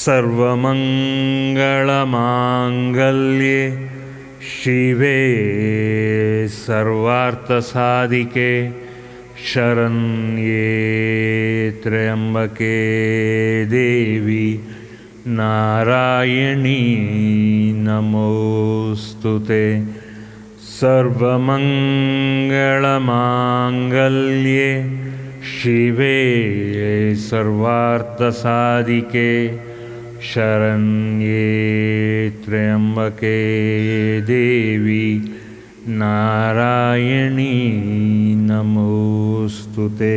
सर्वमङ्गलमाङ्गल्ये शिवे सर्वार्थसाधिके शरण्ये त्र्यम्बके देवी नारायणी नमोस्तुते। सर्वमङ्गलमाङ्गल्ये शिवे सर्वार्थसाधिके शरण्ये त्र्यम्बके देवी नारायणी नमोस्तुते।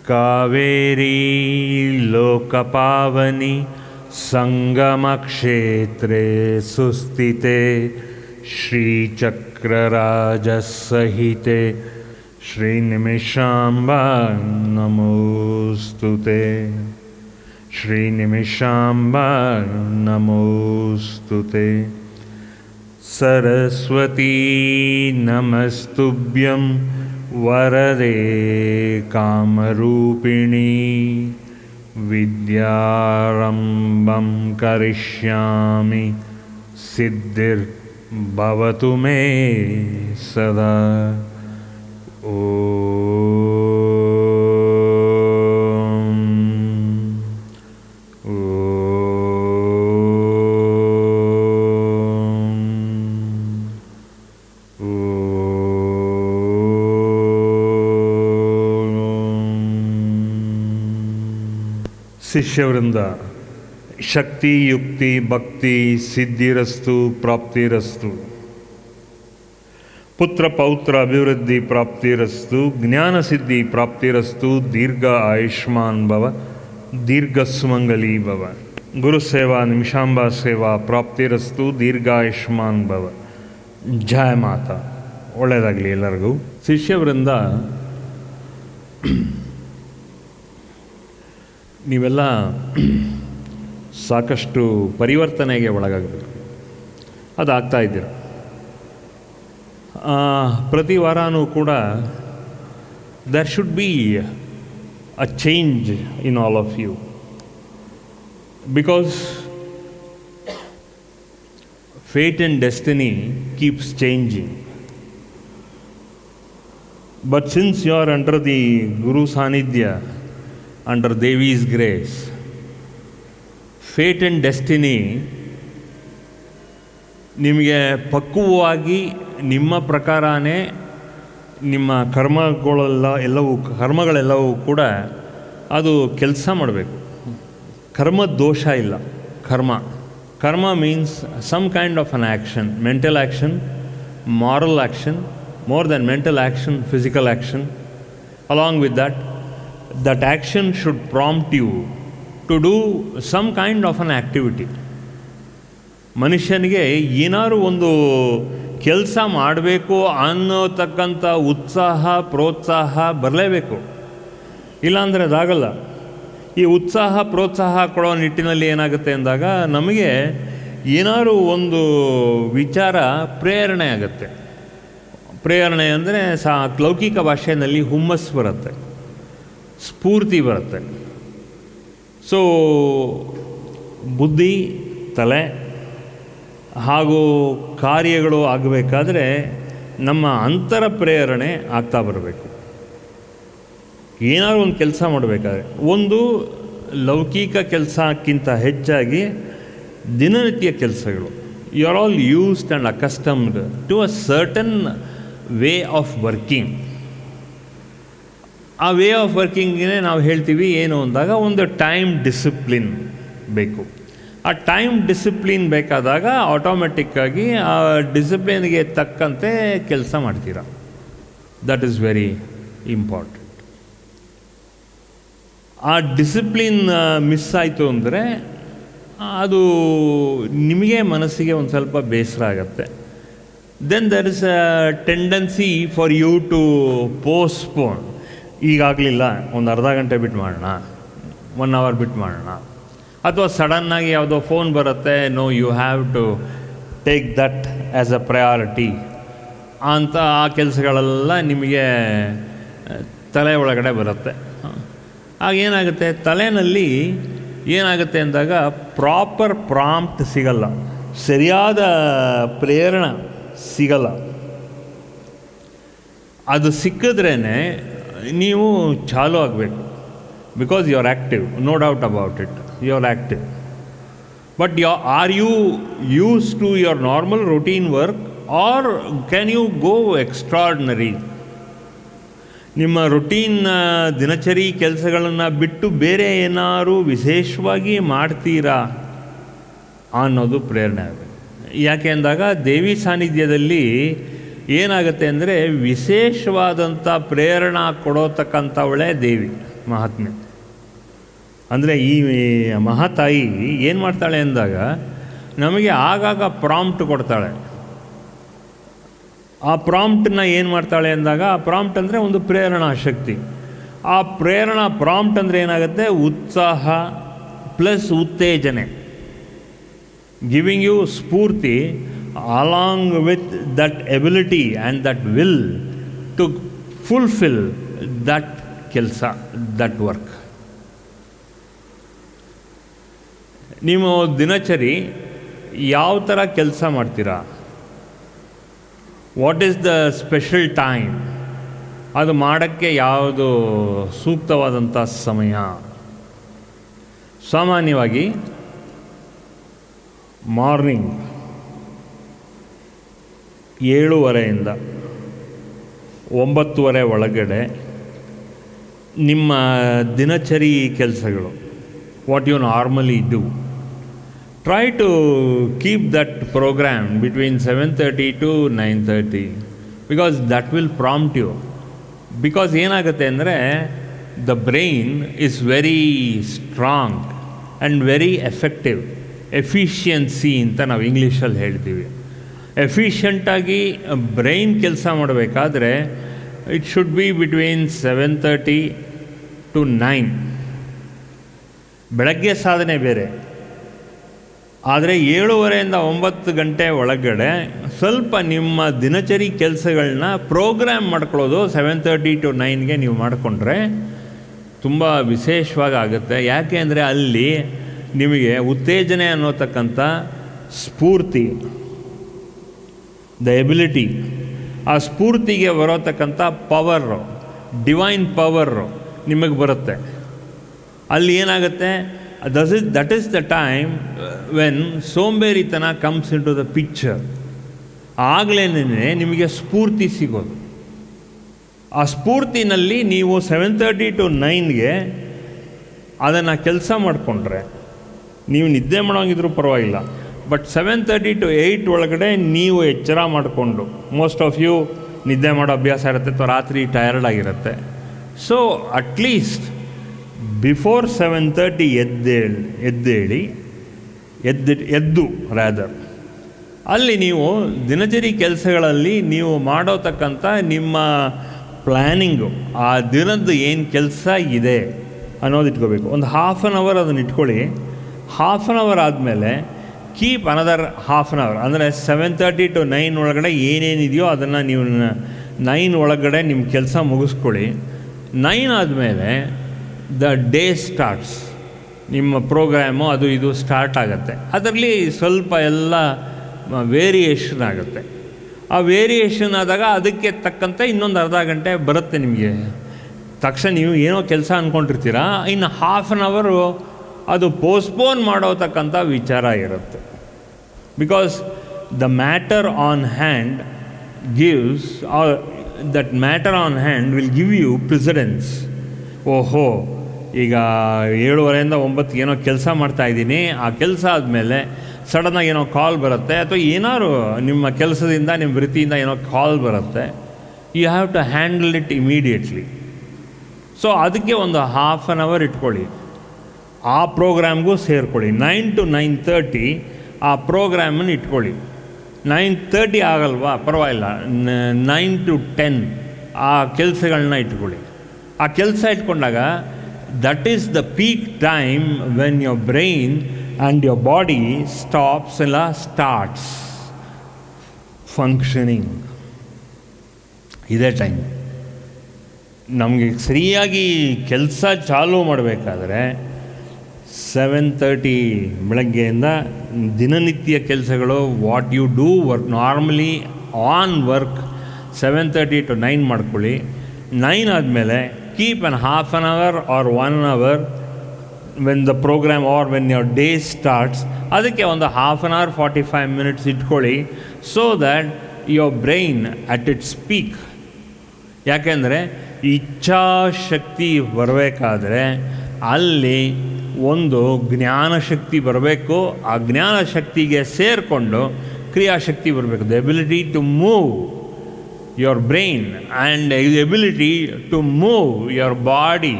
कावेरी लोकपावनी संगमक्षेत्रे सुस्थिते श्रीचक्रराजसहिते श्रीनिमिषाम्बा नमोस्तुते। श्रीनिमिषाम्बा नमोस्तुते। सरस्वती नमस्तुभ्यं वरदे कामरूपिणी विद्यारम्भं करिष्यामि सिद्धिर्भवतु मे सदा। ಶಿಷ್ಯವೃಂದ, ಶಕ್ತಿ ಯುಕ್ತಿ ಭಕ್ತಿ ಸಿದ್ಧಿರಸ್ತು ಪ್ರಾಪ್ತಿರಸ್ತು, ಪುತ್ರ ಪೌತ್ರ ಅಭಿವೃದ್ಧಿ ಪ್ರಾಪ್ತಿರಸ್ತು, ಜ್ಞಾನ ಸಿದ್ಧಿ ಪ್ರಾಪ್ತಿರಸ್ತು, ದೀರ್ಘ ಆಯುಷ್ಮಾನ್ ಭವ, ದೀರ್ಘ ಸುಮಂಗಲಿ ಭವ, ಗುರು ಸೇವಾ ನಿಮಿಷಾಂಬಾ ಸೇವಾ ಪ್ರಾಪ್ತಿರಸ್ತು, ದೀರ್ಘಾಯುಷ್ಮಾನ್ ಭವ. ಜಯ ಮಾತಾ. ಒಳ್ಳೆಯದಾಗಲಿ ಎಲ್ಲರಿಗೂ. ಶಿಷ್ಯವೃಂದ, ನೀವೆಲ್ಲ ಸಾಕಷ್ಟು ಪರಿವರ್ತನೆಗೆ ಒಳಗಾಗಬೇಕು. ಅದಾಗ್ತಾ ಇದ್ದೀರ. ಪ್ರತಿ ವಾರನೂ ಕೂಡ there should be a change in all of you, because fate and destiny keeps changing. But since you are under the Guru Sanidhya, under Devi's grace, fate and destiny ನಿಮಗೆ ಪಕ್ವವಾಗಿ ನಿಮ್ಮ ಪ್ರಕಾರನೇ ನಿಮ್ಮ ಕರ್ಮಗಳೆಲ್ಲವೂ ಕೂಡ ಅದು ಕೆಲಸ ಮಾಡಬೇಕು. ಕರ್ಮ ದೋಷ ಇಲ್ಲ. ಕರ್ಮ means some kind of an action, mental action, moral action, more than mental action, physical action. Along with that action should prompt you to do some kind of an activity. ಮನುಷ್ಯನಿಗೆ ಏನಾದ್ರು ಒಂದು ಕೆಲಸ ಮಾಡಬೇಕು ಅನ್ನೋತಕ್ಕಂಥ ಉತ್ಸಾಹ ಪ್ರೋತ್ಸಾಹ ಬರಲೇಬೇಕು. ಇಲ್ಲಾಂದರೆ ಅದಾಗಲ್ಲ. ಈ ಉತ್ಸಾಹ ಪ್ರೋತ್ಸಾಹ ಕೊಡೋ ನಿಟ್ಟಿನಲ್ಲಿ ಏನಾಗುತ್ತೆ ಅಂದಾಗ ನಮಗೆ ಏನಾದ್ರು ಒಂದು ವಿಚಾರ ಪ್ರೇರಣೆ ಆಗುತ್ತೆ. ಪ್ರೇರಣೆ ಅಂದರೆ ಲೌಕಿಕ ಭಾಷೆಯಲ್ಲಿ ಹುಮ್ಮಸ್ಸು ಬರುತ್ತೆ, ಸ್ಫೂರ್ತಿ ಬರುತ್ತೆ. ಸೊ ಬುದ್ಧಿ, ತಲೆ ಹಾಗೂ ಕಾರ್ಯಗಳು ಆಗಬೇಕಾದ್ರೆ ನಮ್ಮ ಅಂತರ ಪ್ರೇರಣೆ ಆಗ್ತಾ ಬರಬೇಕು. ಏನಾದರೂ ಒಂದು ಕೆಲಸ ಮಾಡಬೇಕಾದ್ರೆ ಒಂದು ಲೌಕಿಕ ಕೆಲಸಕ್ಕಿಂತ ಹೆಚ್ಚಾಗಿ ದಿನನಿತ್ಯ ಕೆಲಸಗಳು, you are all used and accustomed to a certain way of working. ಆ ವೇ ಆಫ್ ವರ್ಕಿಂಗಿನೇ ನಾವು ಹೇಳ್ತೀವಿ ಏನು ಅಂದಾಗ ಒಂದು ಟೈಮ್ ಡಿಸಿಪ್ಲಿನ್ ಬೇಕು. ಆ ಟೈಮ್ ಡಿಸಿಪ್ಲಿನ್ ಬೇಕಾದಾಗ ಆಟೋಮೆಟಿಕ್ಕಾಗಿ ಆ ಡಿಸಿಪ್ಲಿನ್ಗೆ ತಕ್ಕಂತೆ ಕೆಲಸ ಮಾಡ್ತೀರ. That is very important. ಆ ಡಿಸಿಪ್ಲಿನ್ ಮಿಸ್ ಆಯಿತು ಅಂದರೆ ಅದು ನಿಮಗೆ ಮನಸ್ಸಿಗೆ ಒಂದು ಸ್ವಲ್ಪ ಬೇಸರ ಆಗುತ್ತೆ. Then there is a tendency for you to postpone. ಈಗಾಗಲಿಲ್ಲ, ಒಂದು ಅರ್ಧ ಗಂಟೆ ಬಿಟ್ಟು ಮಾಡೋಣ, 1 hour ಬಿಟ್ಟು ಮಾಡೋಣ, ಅಥವಾ ಸಡನ್ನಾಗಿ ಯಾವುದೋ ಫೋನ್ ಬರುತ್ತೆ, no you have to take that as a priority ಅಂತ ಆ ಕೆಲಸಗಳೆಲ್ಲ ನಿಮಗೆ ತಲೆ ಒಳಗಡೆ ಬರುತ್ತೆ. ಆಗೇನಾಗುತ್ತೆ, ತಲೆಯಲ್ಲಿ ಏನಾಗುತ್ತೆ ಅಂದಾಗ ಪ್ರಾಪರ್ ಪ್ರಾಂಪ್ಟ್ ಸಿಗಲ್ಲ, ಸರಿಯಾದ ಪ್ರೇರಣೆ ಸಿಗಲ್ಲ. ಅದು ಸಿಕ್ಕಿದ್ರೇ ನೀವು ಚಾಲೂ ಆಗಬೇಕು. Because you are active, no doubt about it, you are active. But are you use to your normal routine work or can you go extraordinary? ನಿಮ್ಮ ರುಟೀನ್ ದಿನಚರಿ ಕೆಲಸಗಳನ್ನು ಬಿಟ್ಟು ಬೇರೆ ಏನಾದ್ರು ವಿಶೇಷವಾಗಿ ಮಾಡ್ತೀರಾ ಅನ್ನೋದು ಪ್ರೇರಣೆ ಆಗಬೇಕು. ಯಾಕೆ ಅಂದಾಗ ದೇವಿ ಸಾನ್ನಿಧ್ಯದಲ್ಲಿ ಏನಾಗುತ್ತೆ ಅಂದರೆ ವಿಶೇಷವಾದಂಥ ಪ್ರೇರಣಾ ಕೊಡೋತಕ್ಕಂಥವಳೇ ದೇವಿ ಮಹಾತ್ಮೆ. ಅಂದರೆ ಈ ಮಹಾತಾಯಿ ಏನು ಮಾಡ್ತಾಳೆ ಅಂದಾಗ ನಮಗೆ ಆಗಾಗ ಪ್ರಾಂಪ್ಟ್ ಕೊಡ್ತಾಳೆ. ಆ ಪ್ರಾಂಪ್ಟನ್ನ ಏನು ಮಾಡ್ತಾಳೆ ಅಂದಾಗ, ಆ ಪ್ರಾಂಪ್ಟ್ ಅಂದರೆ ಒಂದು ಪ್ರೇರಣಾ ಶಕ್ತಿ. ಆ ಪ್ರೇರಣಾ ಪ್ರಾಂಪ್ಟ್ ಅಂದರೆ ಏನಾಗುತ್ತೆ, ಉತ್ಸಾಹ ಪ್ಲಸ್ ಉತ್ತೇಜನೆ, ಗಿವಿಂಗ್ ಯು ಸ್ಫೂರ್ತಿ along with that ability and that will to fulfil that ಕೆಲಸ, ದಟ್ ವರ್ಕ್. ನೀವು ದಿನಚರಿ ಯಾವ ಥರ ಕೆಲಸ ಮಾಡ್ತೀರಾ, what is the special time, ಅದು ಮಾಡೋಕ್ಕೆ ಯಾವುದು ಸೂಕ್ತವಾದಂಥ ಸಮಯ? ಸಾಮಾನ್ಯವಾಗಿ ಮಾರ್ನಿಂಗ್ 7:30 9:30 ಒಳಗಡೆ ನಿಮ್ಮ ದಿನಚರಿ ಕೆಲಸಗಳು, what you normally do, try to keep that program between 7:30 to 9:30 because that will prompt you. Because ಏನಾಗುತ್ತೆ ಅಂದರೆ the brain is very strong and very effective. Efficiency ಅಂತ ನಾವು ಇಂಗ್ಲೀಷಲ್ಲಿ ಹೇಳ್ತೀವಿ. ಎಫಿಷಿಯಂಟಾಗಿ ಬ್ರೈನ್ ಕೆಲಸ ಮಾಡಬೇಕಾದ್ರೆ it should be between 7:30 to 9. ಬೆಳಗ್ಗೆ ಸಾಧನೆ ಬೇರೆ, ಆದರೆ 7:30 to 9 ಒಳಗಡೆ ಸ್ವಲ್ಪ ನಿಮ್ಮ ದಿನಚರಿ ಕೆಲಸಗಳನ್ನ ಪ್ರೋಗ್ರಾಮ್ ಮಾಡ್ಕೊಳ್ಳೋದು 7:30 to 9 ನೀವು ಮಾಡಿಕೊಂಡ್ರೆ ತುಂಬ ವಿಶೇಷವಾಗಿ ಆಗುತ್ತೆ. ಯಾಕೆ ಅಂದರೆ ಅಲ್ಲಿ ನಿಮಗೆ ಉತ್ತೇಜನೆ ಅನ್ನೋತಕ್ಕಂಥ ಸ್ಫೂರ್ತಿ, ದ ಎಬಿಲಿಟಿ, ಆ ಸ್ಫೂರ್ತಿಗೆ ಬರೋತಕ್ಕಂಥ ಪವರು, ಡಿವೈನ್ ಪವರು ನಿಮಗೆ ಬರುತ್ತೆ. ಅಲ್ಲಿ ಏನಾಗುತ್ತೆ, that is the time when ಸೋಂಬೇರಿತನ ಕಮ್ಸ್ ಇನ್ ಟು ದ ಪಿಕ್ಚರ್. ಆಗಲೇ ನಿಮಗೆ ಸ್ಫೂರ್ತಿ ಸಿಗೋದು. ಆ ಸ್ಫೂರ್ತಿನಲ್ಲಿ ನೀವು 7:30 to 9 ಅದನ್ನು ಕೆಲಸ ಮಾಡಿಕೊಂಡ್ರೆ, ನೀವು ನಿದ್ದೆ ಮಾಡೋಂಗಿದ್ರೂ ಪರವಾಗಿಲ್ಲ, ಬಟ್ 7:30 to 8 ಒಳಗಡೆ ನೀವು ಎಚ್ಚರ ಮಾಡಿಕೊಂಡು, ಮೋಸ್ಟ್ ಆಫ್ ಯು ನಿದ್ದೆ ಮಾಡೋ ಅಭ್ಯಾಸ ಇರುತ್ತೆ ಅಥವಾ ರಾತ್ರಿ ಟಯರ್ಡ್ ಆಗಿರುತ್ತೆ. ಸೊ ಅಟ್ಲೀಸ್ಟ್ ಬಿಫೋರ್ 7:30 ಎದ್ದು ರಾದರ್ ಅಲ್ಲಿ ನೀವು ದಿನಚರಿ ಕೆಲಸಗಳಲ್ಲಿ ನೀವು ಮಾಡೋತಕ್ಕಂಥ ನಿಮ್ಮ ಪ್ಲ್ಯಾನಿಂಗು, ಆ ದಿನದ್ದು ಏನು ಕೆಲಸ ಇದೆ ಅನ್ನೋದು ಇಟ್ಕೋಬೇಕು. ಒಂದು 1/2 hour ಅದನ್ನು ಇಟ್ಕೊಳ್ಳಿ. 1/2 hour ಆದಮೇಲೆ ಕೀಪ್ ಅನದರ್ 1/2 hour, ಅಂದರೆ 7:30 to 9 ಒಳಗಡೆ ಏನೇನಿದೆಯೋ ಅದನ್ನು ನೀವು 9 ಒಳಗಡೆ ನಿಮ್ಮ ಕೆಲಸ ಮುಗಿಸ್ಕೊಳ್ಳಿ. 9 ಆದಮೇಲೆ ದ ಡೇ ಸ್ಟಾರ್ಟ್ಸ್, ನಿಮ್ಮ ಪ್ರೋಗ್ರಾಮು ಅದು ಇದು ಸ್ಟಾರ್ಟ್ ಆಗುತ್ತೆ. ಅದರಲ್ಲಿ ಸ್ವಲ್ಪ ಎಲ್ಲ ವೇರಿಯೇಷನ್ ಆಗುತ್ತೆ. ಆ ವೇರಿಯೇಷನ್ ಆದಾಗ ಅದಕ್ಕೆ ತಕ್ಕಂತೆ ಇನ್ನೊಂದು ಅರ್ಧ ಗಂಟೆ ಬರುತ್ತೆ ನಿಮಗೆ. ತಕ್ಷಣ ನೀವು ಏನೋ ಕೆಲಸ ಅಂದ್ಕೊಂಡಿರ್ತೀರ, ಇನ್ನು 1/2 hour ಅದು ಪೋಸ್ಟ್ಪೋನ್ ಮಾಡೋತಕ್ಕಂಥ ವಿಚಾರ ಇರುತ್ತೆ. Because the matter on hand gives, that matter on hand will give you precedence. ಓಹೋ, ಈಗ 7:30 to 9 ಏನೋ ಕೆಲಸ ಮಾಡ್ತಾಯಿದ್ದೀನಿ, ಆ ಕೆಲಸ ಆದಮೇಲೆ ಸಡನ್ನಾಗಿ ಏನೋ ಕಾಲ್ ಬರುತ್ತೆ, ಅಥವಾ ಏನಾದ್ರು ನಿಮ್ಮ ಕೆಲಸದಿಂದ ನಿಮ್ಮ ವೃತ್ತಿಯಿಂದ ಏನೋ ಕಾಲ್ ಬರುತ್ತೆ, you have to handle it immediately. So ಅದಕ್ಕೆ ಒಂದು 1/2 hour ಇಟ್ಕೊಳ್ಳಿ, ಆ ಪ್ರೋಗ್ರಾಮ್ಗೂ ಸೇರಿಕೊಳ್ಳಿ. 9 to 9:30 ಆ ಪ್ರೋಗ್ರಾಮನ್ನು ಇಟ್ಕೊಳ್ಳಿ. 9:30 ಆಗಲ್ವಾ, ಪರವಾಗಿಲ್ಲ, 9 to 10 ಆ ಕೆಲಸಗಳನ್ನ ಇಟ್ಕೊಳ್ಳಿ. ಆ ಕೆಲಸ ಇಟ್ಕೊಂಡಾಗ that is the peak time when your brain and your body starts functioning. ಇದೇ ಟೈಮ್ ನಮಗೆ ಸರಿಯಾಗಿ ಕೆಲಸ ಚಾಲೂ ಮಾಡಬೇಕಾದ್ರೆ 7:30 ಬೆಳಗ್ಗೆಯಿಂದ ದಿನನಿತ್ಯ ಕೆಲಸಗಳು what you do work normally on work 7:30 to 9 ಮಾಡ್ಕೊಳ್ಳಿ. 9 ಆದಮೇಲೆ keep on half an hour or 1 hour when the program or when your day starts, ಅದಕ್ಕೆ ಒಂದು ಹಾಫ್ ಆನ್ ಅವರ್ 45 minutes ಇಟ್ಕೊಳ್ಳಿ. So that your brain at it's peak. ಯಾಕೆಂದರೆ ಇಚ್ಛಾಶಕ್ತಿ ಬರಬೇಕಾದ್ರೆ ಅಲ್ಲಿ ಒಂದು ಜ್ಞಾನಶಕ್ತಿ ಬರಬೇಕು. ಆ ಜ್ಞಾನಶಕ್ತಿಗೆ ಸೇರಿಕೊಂಡು ಕ್ರಿಯಾಶಕ್ತಿ ಬರಬೇಕು. The ability to move your brain and the ability to move your body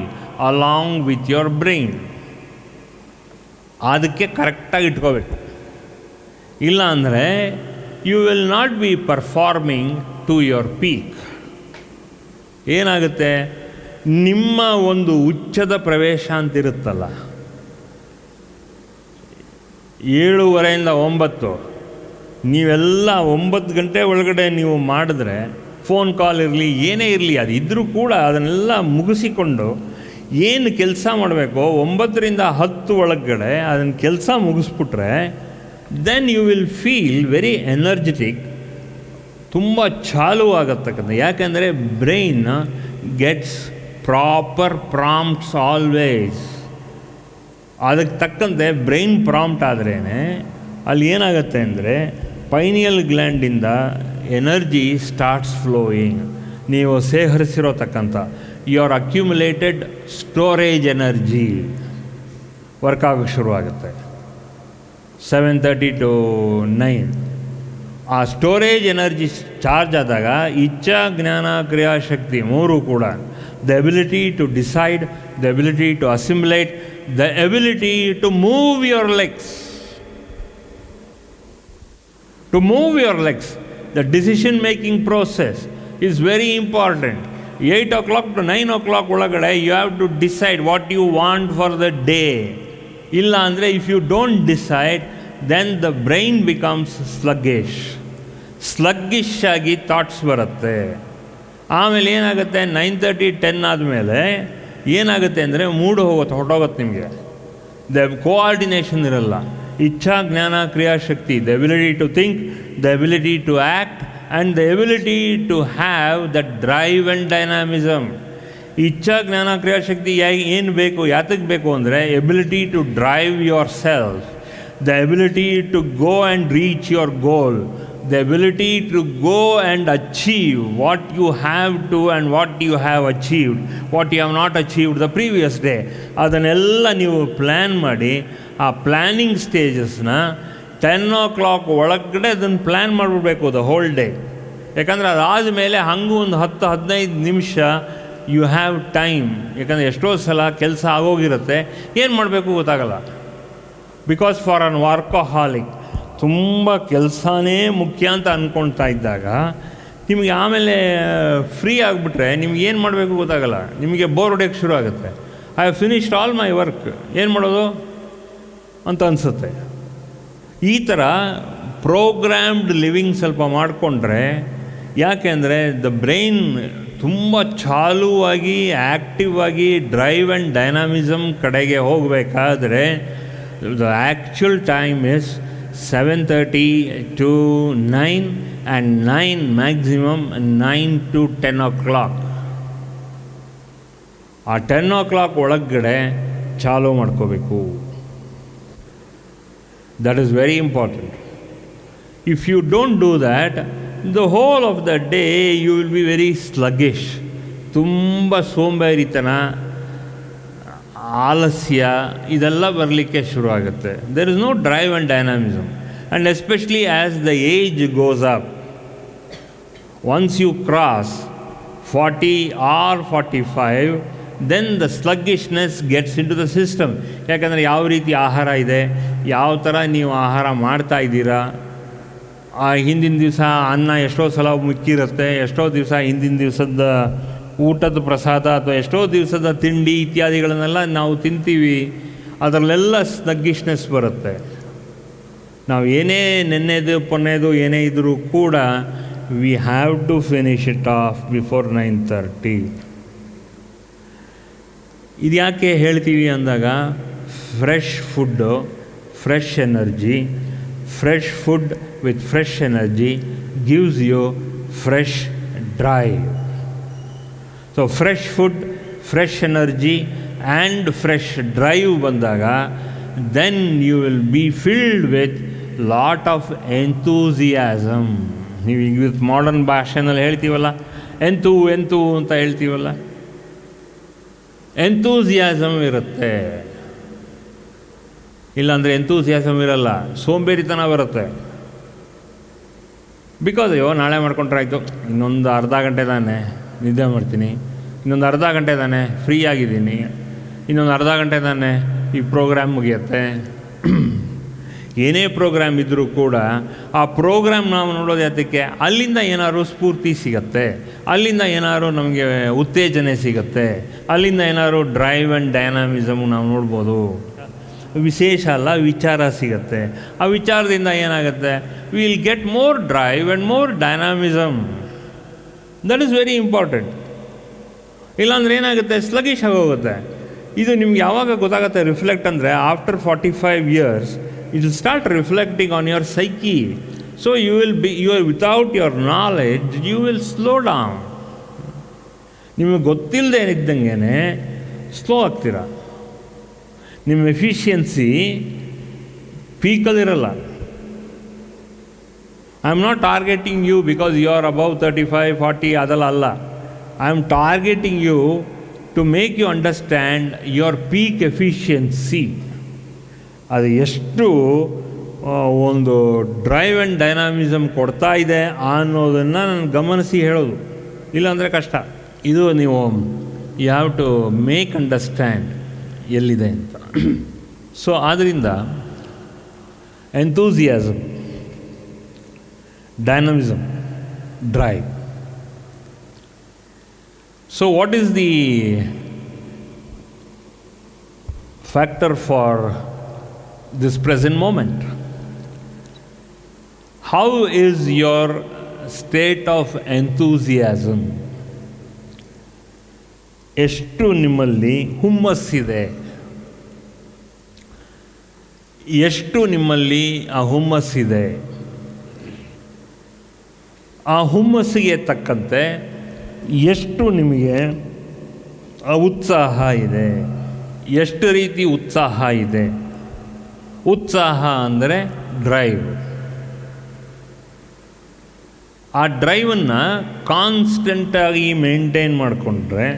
along with your brain. ಅದಕ್ಕೆ ಕರೆಕ್ಟಾಗಿ ಇಟ್ಕೋಬೇಕು. ಇಲ್ಲ ಅಂದರೆ you will not be performing to your peak. ಏನಾಗುತ್ತೆ, ನಿಮ್ಮ ಒಂದು ಉಚ್ಚದ ಪ್ರವೇಶ ಅಂತಿರುತ್ತಲ್ಲ, 7:30 9 ನೀವೆಲ್ಲ 9 ಗಂಟೆ ಒಳಗಡೆ ನೀವು ಮಾಡಿದ್ರೆ, ಫೋನ್ ಕಾಲ್ ಇರಲಿ ಏನೇ ಇರಲಿ ಅದು ಇದ್ದರೂ ಕೂಡ ಅದನ್ನೆಲ್ಲ ಮುಗಿಸಿಕೊಂಡು ಏನು ಕೆಲಸ ಮಾಡಬೇಕೋ 9 ರಿಂದ 10 ಒಳಗಡೆ ಅದನ್ನು ಕೆಲಸ ಮುಗಿಸ್ಬಿಟ್ರೆ then you will feel very energetic. ತುಂಬ ಚಾಲು ಆಗತಕ್ಕಂಥ, ಯಾಕೆಂದರೆ brain gets proper prompts always. ಅದಕ್ಕೆ ತಕ್ಕಂತೆ ಬ್ರೈನ್ ಪ್ರಾಂಪ್ಟ್ ಆದ್ರೇ ಅಲ್ಲಿ ಏನಾಗುತ್ತೆ ಅಂದರೆ ಪೈನಿಯಲ್ ಗ್ಲ್ಯಾಂಡಿಂದ ಎನರ್ಜಿ ಸ್ಟಾರ್ಟ್ಸ್ ಫ್ಲೋಯಿಂಗ್. ನೀವು ಸೇಹರಿಸಿರೋತಕ್ಕಂಥ your accumulated storage energy work ಆಗೋಕ್ಕೆ ಶುರುವಾಗುತ್ತೆ 7:30 to 9. ಆ ಸ್ಟೋರೇಜ್ ಎನರ್ಜಿ ಚಾರ್ಜ್ ಆದಾಗ ಇಚ್ಛಾ ಜ್ಞಾನ ಕ್ರಿಯಾಶಕ್ತಿ ಮೂರು ಕೂಡ, the ability to decide, the ability to assimilate, the ability to move your legs. To move your legs, the decision making process is very important. 8 o'clock to 9 o'clock ಒಳಗಡೆ you have to decide what you want for the day. ಇಲ್ಲ ಅಂದರೆ if you don't decide then the brain becomes sluggish ಆಗಿ thoughts ಬರುತ್ತೆ. ಆಮೇಲೆ ಏನಾಗುತ್ತೆ, 9:30 10 ಆದಮೇಲೆ ಏನಾಗುತ್ತೆ ಅಂದರೆ ಮೂಡು ಹೊರಟೋಗುತ್ತೆ ನಿಮಗೆ. ದ ಕೋಆರ್ಡಿನೇಷನ್ ಇರಲ್ಲ. ಇಚ್ಛಾ ಜ್ಞಾನ ಕ್ರಿಯಾಶಕ್ತಿ, the ability to think, the ability to act and the ability to have the drive and dynamism. ಇಚ್ಛಾ ಜ್ಞಾನ ಕ್ರಿಯಾಶಕ್ತಿ ಏನು ಬೇಕು, ಯಾತಕ್ಕೆ ಬೇಕು ಅಂದರೆ ability to drive yourself, the ability to go and reach your goal, the ability to go and achieve what you have to and what you have achieved, what you have not achieved the previous day. ಅದನ್ನೆಲ್ಲ ನೀವು plan ಮಾಡಿ ಆ planning ಸ್ಟೇಜಸ್ನ 10 o'clock ಒಳಗಡೆ ಅದನ್ನು plan ಮಾಡಿಬಿಡ್ಬೇಕು the whole day. ಯಾಕಂದರೆ ಅದಾದಮೇಲೆ ಹಂಗೂ ಒಂದು 10-15 ನಿಮಿಷ ಯು ಹ್ಯಾವ್ ಟೈಮ್. ಯಾಕಂದರೆ ಎಷ್ಟೋ ಸಲ ಕೆಲಸ ಆಗೋಗಿರುತ್ತೆ, ಏನು ಮಾಡಬೇಕು ಗೊತ್ತಾಗಲ್ಲ. ಬಿಕಾಸ್ ಫಾರ್ ಅನ್ ವರ್ಕಹಾಲಿಕ್ ತುಂಬ ಕೆಲಸನೇ ಮುಖ್ಯ ಅಂತ ಅಂದ್ಕೊಳ್ತಾ ಇದ್ದಾಗ ನಿಮಗೆ ಆಮೇಲೆ ಫ್ರೀ ಆಗಿಬಿಟ್ರೆ ನಿಮ್ಗೆ ಏನು ಮಾಡಬೇಕು ಗೊತ್ತಾಗಲ್ಲ. ನಿಮಗೆ ಬೋರ್ ಹೊಡೆಯೋಕ್ಕೆ ಶುರು ಆಗುತ್ತೆ. I have finished all my work, ಏನು ಮಾಡೋದು ಅಂತ ಅನಿಸುತ್ತೆ. ಈ ಥರ ಪ್ರೋಗ್ರಾಮ್ಡ್ ಲಿವಿಂಗ್ ಸ್ವಲ್ಪ ಮಾಡಿಕೊಂಡ್ರೆ, ಯಾಕೆಂದರೆ ದ ಬ್ರೈನ್ ತುಂಬ ಚಾಲುವಾಗಿ ಆ್ಯಕ್ಟಿವ್ ಆಗಿ ಡ್ರೈವ್ ಆ್ಯಂಡ್ ಡೈನಾಮಿಸಮ್ ಕಡೆಗೆ ಹೋಗಬೇಕಾದ್ರೆ the actual time is 7:30 to 9 and 9 maximum 9 to 10 o'clock. ಆ 10 o'clock ಒಳಗಡೆ ಚಾಲೂ ಮಾಡ್ಕೋಬೇಕು. That is very important. If you don't do that, the whole of the day you will be very sluggish. ತುಂಬ ಸೋಂಬೇರಿತನ, ಆಲಸ್ಯ ಇದೆಲ್ಲ ಬರಲಿಕ್ಕೆ ಶುರು ಆಗುತ್ತೆ. There is no drive and dynamism. And especially as the age goes up, once you cross 40 or 45, then the sluggishness gets into the system. ಯಾಕಂದರೆ ಯಾವ ರೀತಿ ಆಹಾರ ಇದೆ, ಯಾವ ಥರ ನೀವು ಆಹಾರ ಮಾಡ್ತಾ ಇದ್ದೀರಾ, ಹಿಂದಿನ ದಿವಸ ಅನ್ನ ಎಷ್ಟೋ ಸಲ ಮಿಕ್ಕಿರುತ್ತೆ, ಎಷ್ಟೋ ದಿವಸ ಹಿಂದಿನ ದಿವಸದ ಊಟದ ಪ್ರಸಾದ ಅಥವಾ ಎಷ್ಟೋ ದಿವಸದ ತಿಂಡಿ ಇತ್ಯಾದಿಗಳನ್ನೆಲ್ಲ ನಾವು ತಿಂತೀವಿ. ಅದರಲ್ಲೆಲ್ಲ ಸ್ಲಗ್ಗಿಶ್ನೆಸ್ ಬರುತ್ತೆ. ನಾವು ಏನೇ ನೆನ್ನೆದು ಪೊನ್ನೆದು ಏನೇ ಇದ್ದರೂ ಕೂಡ we have to finish it off before 9:30. ಇದು ಯಾಕೆ ಹೇಳ್ತೀವಿ ಅಂದಾಗ fresh food, fresh energy. Fresh food with fresh energy gives you fresh drive. So fresh food, fresh energy and fresh drive ಬಂದಾಗ then you will be filled with lot of enthusiasm. ನೀವು ಈಗ with modern ಭಾಷೆನಲ್ಲಿ ಹೇಳ್ತೀವಲ್ಲ, ಎಂತೂ ಅಂತ ಹೇಳ್ತೀವಲ್ಲ, enthusiasm ಇರುತ್ತೆ. ಇಲ್ಲಾಂದರೆ enthusiasm ಇರಲ್ಲ, ಸೋಂಬೇರಿತನ ಬರುತ್ತೆ. ಬಿಕಾಸ್ ಅಯ್ಯೋ ನಾಳೆ ಮಾಡ್ಕೊಂಡ್ರೆ ಆಯಿತು, ಇನ್ನೊಂದು ಅರ್ಧ ಗಂಟೆ ತಾನೆ ನಿದ್ದೆ ಮಾಡ್ತೀನಿ, ಇನ್ನೊಂದು ಅರ್ಧ ಗಂಟೆ ತಾನೆ ಫ್ರೀ ಆಗಿದ್ದೀನಿ, ಇನ್ನೊಂದು ಅರ್ಧ ಗಂಟೆ ತಾನೆ ಈ ಪ್ರೋಗ್ರಾಮ್ ಮುಗಿಯುತ್ತೆ. ಏನೇ ಪ್ರೋಗ್ರಾಮ್ ಇದ್ದರೂ ಕೂಡ ಆ ಪ್ರೋಗ್ರಾಮ್ ನಾವು ನೋಡೋದು ಯಾತಕ್ಕೆ, ಅಲ್ಲಿಂದ ಏನಾದ್ರು ಸ್ಫೂರ್ತಿ ಸಿಗತ್ತೆ, ಅಲ್ಲಿಂದ ಏನಾದ್ರು ನಮಗೆ ಉತ್ತೇಜನೆ ಸಿಗತ್ತೆ, ಅಲ್ಲಿಂದ ಏನಾದ್ರು ಡ್ರೈವ್ ಆ್ಯಂಡ್ ಡೈನಾಮಿಸಮ್ ನಾವು ನೋಡ್ಬೋದು. ವಿಶೇಷ ಅಲ್ಲ, ವಿಚಾರ ಸಿಗತ್ತೆ. ಆ ವಿಚಾರದಿಂದ ಏನಾಗುತ್ತೆ, will get more drive and more dynamism. That is very important. ಇಲ್ಲಾಂದ್ರೆ ಏನಾಗುತ್ತೆ, ಸ್ಲಗಿಶ್ ಆಗೋಗುತ್ತೆ. ಇದು ನಿಮ್ಗೆ ಯಾವಾಗ ಗೊತ್ತಾಗುತ್ತೆ ರಿಫ್ಲೆಕ್ಟ್ ಅಂದರೆ, after 45 years it will start reflecting on your psyche. So you are without your knowledge you will slow down. ನಿಮಗೆ ಗೊತ್ತಿಲ್ಲದೆ ಇದ್ದಂಗೆ ಸ್ಲೋ ಆಗ್ತೀರ. ನಿಮ್ಮ ಎಫಿಷಿಯನ್ಸಿ ಪೀಕಲ್ಲಿರಲ್ಲ. I am not targeting you because you are above 35, 40 ಅದೆಲ್ಲ ಅಲ್ಲ. I am targeting you to make you understand your peak efficiency. ಅದು ಎಷ್ಟು ಒಂದು ಡ್ರೈವ್ ಆ್ಯಂಡ್ ಡೈನಾಮಿಸಮ್ ಕೊಡ್ತಾ ಇದೆ ಅನ್ನೋದನ್ನು ನಾನು ಗಮನಿಸಿ ಹೇಳೋದು, ಇಲ್ಲಾಂದರೆ ಕಷ್ಟ. ಇದು ನೀವು you have to make understand ಎಲ್ಲಿದೆ ಅಂತ. ಸೊ ಆದ್ದರಿಂದ enthusiasm, dynamism, drive. So what is the factor for this present moment? How is your state of enthusiasm? ಎಷ್ಟು ನಿಮ್ಮಲ್ಲಿ ಹುಮ್ಮಸ್ಸಿದೆ, ಎಷ್ಟು ನಿಮ್ಮಲ್ಲಿ ಆ ಹುಮ್ಮಸ್ಸಿದೆ, ಆ ಹುಮ್ಮಸ್ಸಿಗೆ ತಕ್ಕಂತೆ ಎಷ್ಟು ನಿಮಗೆ ಆ ಉತ್ಸಾಹ ಇದೆ, ಎಷ್ಟು ರೀತಿ ಉತ್ಸಾಹ ಇದೆ. ಉತ್ಸಾಹ ಅಂದರೆ ಡ್ರೈವ್. ಆ ಡ್ರೈವನ್ನು ಕಾನ್ಸ್ಟೆಂಟಾಗಿ ಮೇಂಟೈನ್ ಮಾಡಿಕೊಂಡ್ರೆ,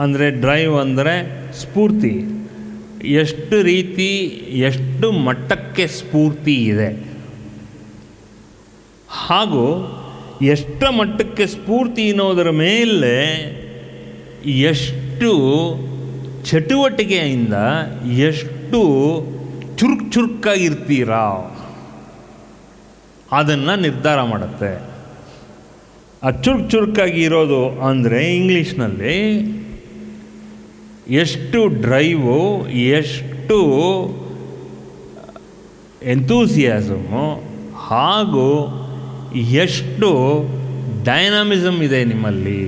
ಅಂದರೆ ಡ್ರೈವ್ ಅಂದರೆ ಸ್ಫೂರ್ತಿ, ಎಷ್ಟು ರೀತಿ ಎಷ್ಟು ಮಟ್ಟಕ್ಕೆ ಸ್ಫೂರ್ತಿ ಇದೆ, ಹಾಗೂ ಎಷ್ಟು ಮಟ್ಟಕ್ಕೆ ಸ್ಫೂರ್ತಿ ಅನ್ನೋದರ ಮೇಲೆ ಎಷ್ಟು ಚಟುವಟಿಕೆಯಿಂದ ಎಷ್ಟು ಚುರುಕಾಗಿರ್ತೀರಾ ಅದನ್ನು ನಿರ್ಧಾರ ಮಾಡುತ್ತೆ. ಆ ಚುರುಕಾಗಿ ಇರೋದು ಅಂದರೆ ಇಂಗ್ಲೀಷ್ನಲ್ಲಿ ಎಷ್ಟು ಡ್ರೈವು, ಎಷ್ಟು ಎಂತೂಸಿಯಾಸಮು, ಹಾಗೂ ಎಷ್ಟು ಡೈನಾಮಿಸಮ್ ಇದೆ ನಿಮ್ಮಲ್ಲಿ.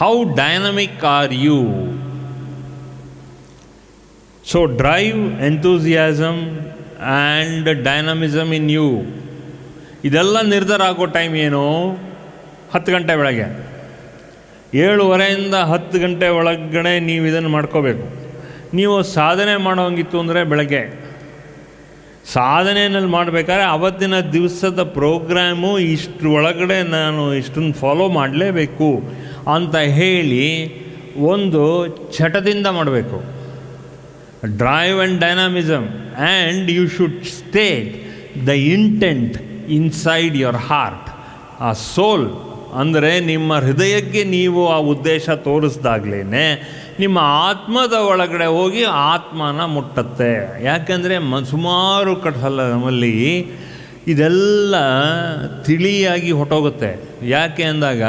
How dynamic are you? So drive, enthusiasm and dynamism in you, ಇದೆಲ್ಲ ನಿರ್ಧಾರ ಆಗೋ ಟೈಮ್ ಏನು? 10 ಗಂಟೆ ಬೆಳಗ್ಗೆ. 7:30 10 ಗಂಟೆ ಒಳಗಡೆ ನೀವು ಇದನ್ನು ಮಾಡ್ಕೋಬೇಕು. ನೀವು ಸಾಧನೆ ಮಾಡೋಂಗಿತ್ತು ಅಂದರೆ ಬೆಳಗ್ಗೆ ಸಾಧನೆಯಲ್ಲಿ ಮಾಡಬೇಕಾದ್ರೆ ಅವತ್ತಿನ ದಿವಸದ ಪ್ರೋಗ್ರಾಮು ಇಷ್ಟ್ರ ಒಳಗಡೆ ನಾನು ಇಷ್ಟನ್ನು ಫಾಲೋ ಮಾಡಲೇಬೇಕು ಅಂತ ಹೇಳಿ ಒಂದು ಚಟದಿಂದ ಮಾಡಬೇಕು. Drive and dynamism, and you should state the intent inside your heart. ಆ ಸೋಲ್ ಅಂದರೆ ನಿಮ್ಮ ಹೃದಯಕ್ಕೆ ನೀವು ಆ ಉದ್ದೇಶ ತೋರಿಸ್ದಾಗ್ಲೇ ನಿಮ್ಮ ಆತ್ಮದ ಒಳಗಡೆ ಹೋಗಿ ಆತ್ಮನ ಮುಟ್ಟತ್ತೆ. ಯಾಕೆಂದರೆ ಸುಮಾರು ಸಲ ನಮ್ಮಲ್ಲಿ ಇದೆಲ್ಲ ತಿಳಿಯಾಗಿ ಹೊಟ್ಟೋಗುತ್ತೆ. ಯಾಕೆ ಅಂದಾಗ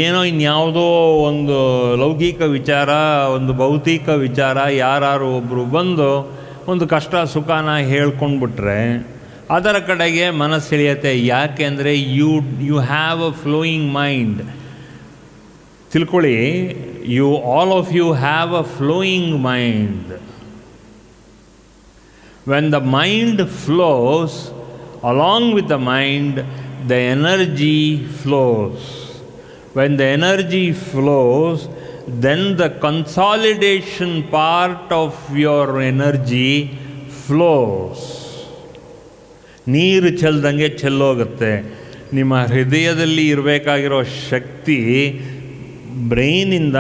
ಏನೋ ಇನ್ಯಾವುದೋ ಒಂದು ಲೌಕಿಕ ವಿಚಾರ, ಒಂದು ಭೌತಿಕ ವಿಚಾರ, ಯಾರು ಒಬ್ಬರು ಬಂದು ಒಂದು ಕಷ್ಟ ಸುಖನ ಹೇಳ್ಕೊಂಡ್ಬಿಟ್ರೆ ಅದರ ಕಡೆಗೆ ಮನಸ್ಸು ಎಳೆಯುತ್ತೆ. ಯಾಕೆ ಅಂದರೆ you have a flowing mind. ತಿಳ್ಕೊಳ್ಳಿ, all of you have a flowing mind. When the mind flows, along with the mind, the energy flows. When the energy flows, then the consolidation part of your energy flows. ನೀರು ಚೆಲ್ದಂಗೆ ಚೆಲ್ಲೋಗುತ್ತೆ. ನಿಮ್ಮ ಹೃದಯದಲ್ಲಿ ಇರಬೇಕಾಗಿರೋ ಶಕ್ತಿ ಬ್ರೈನಿಂದ,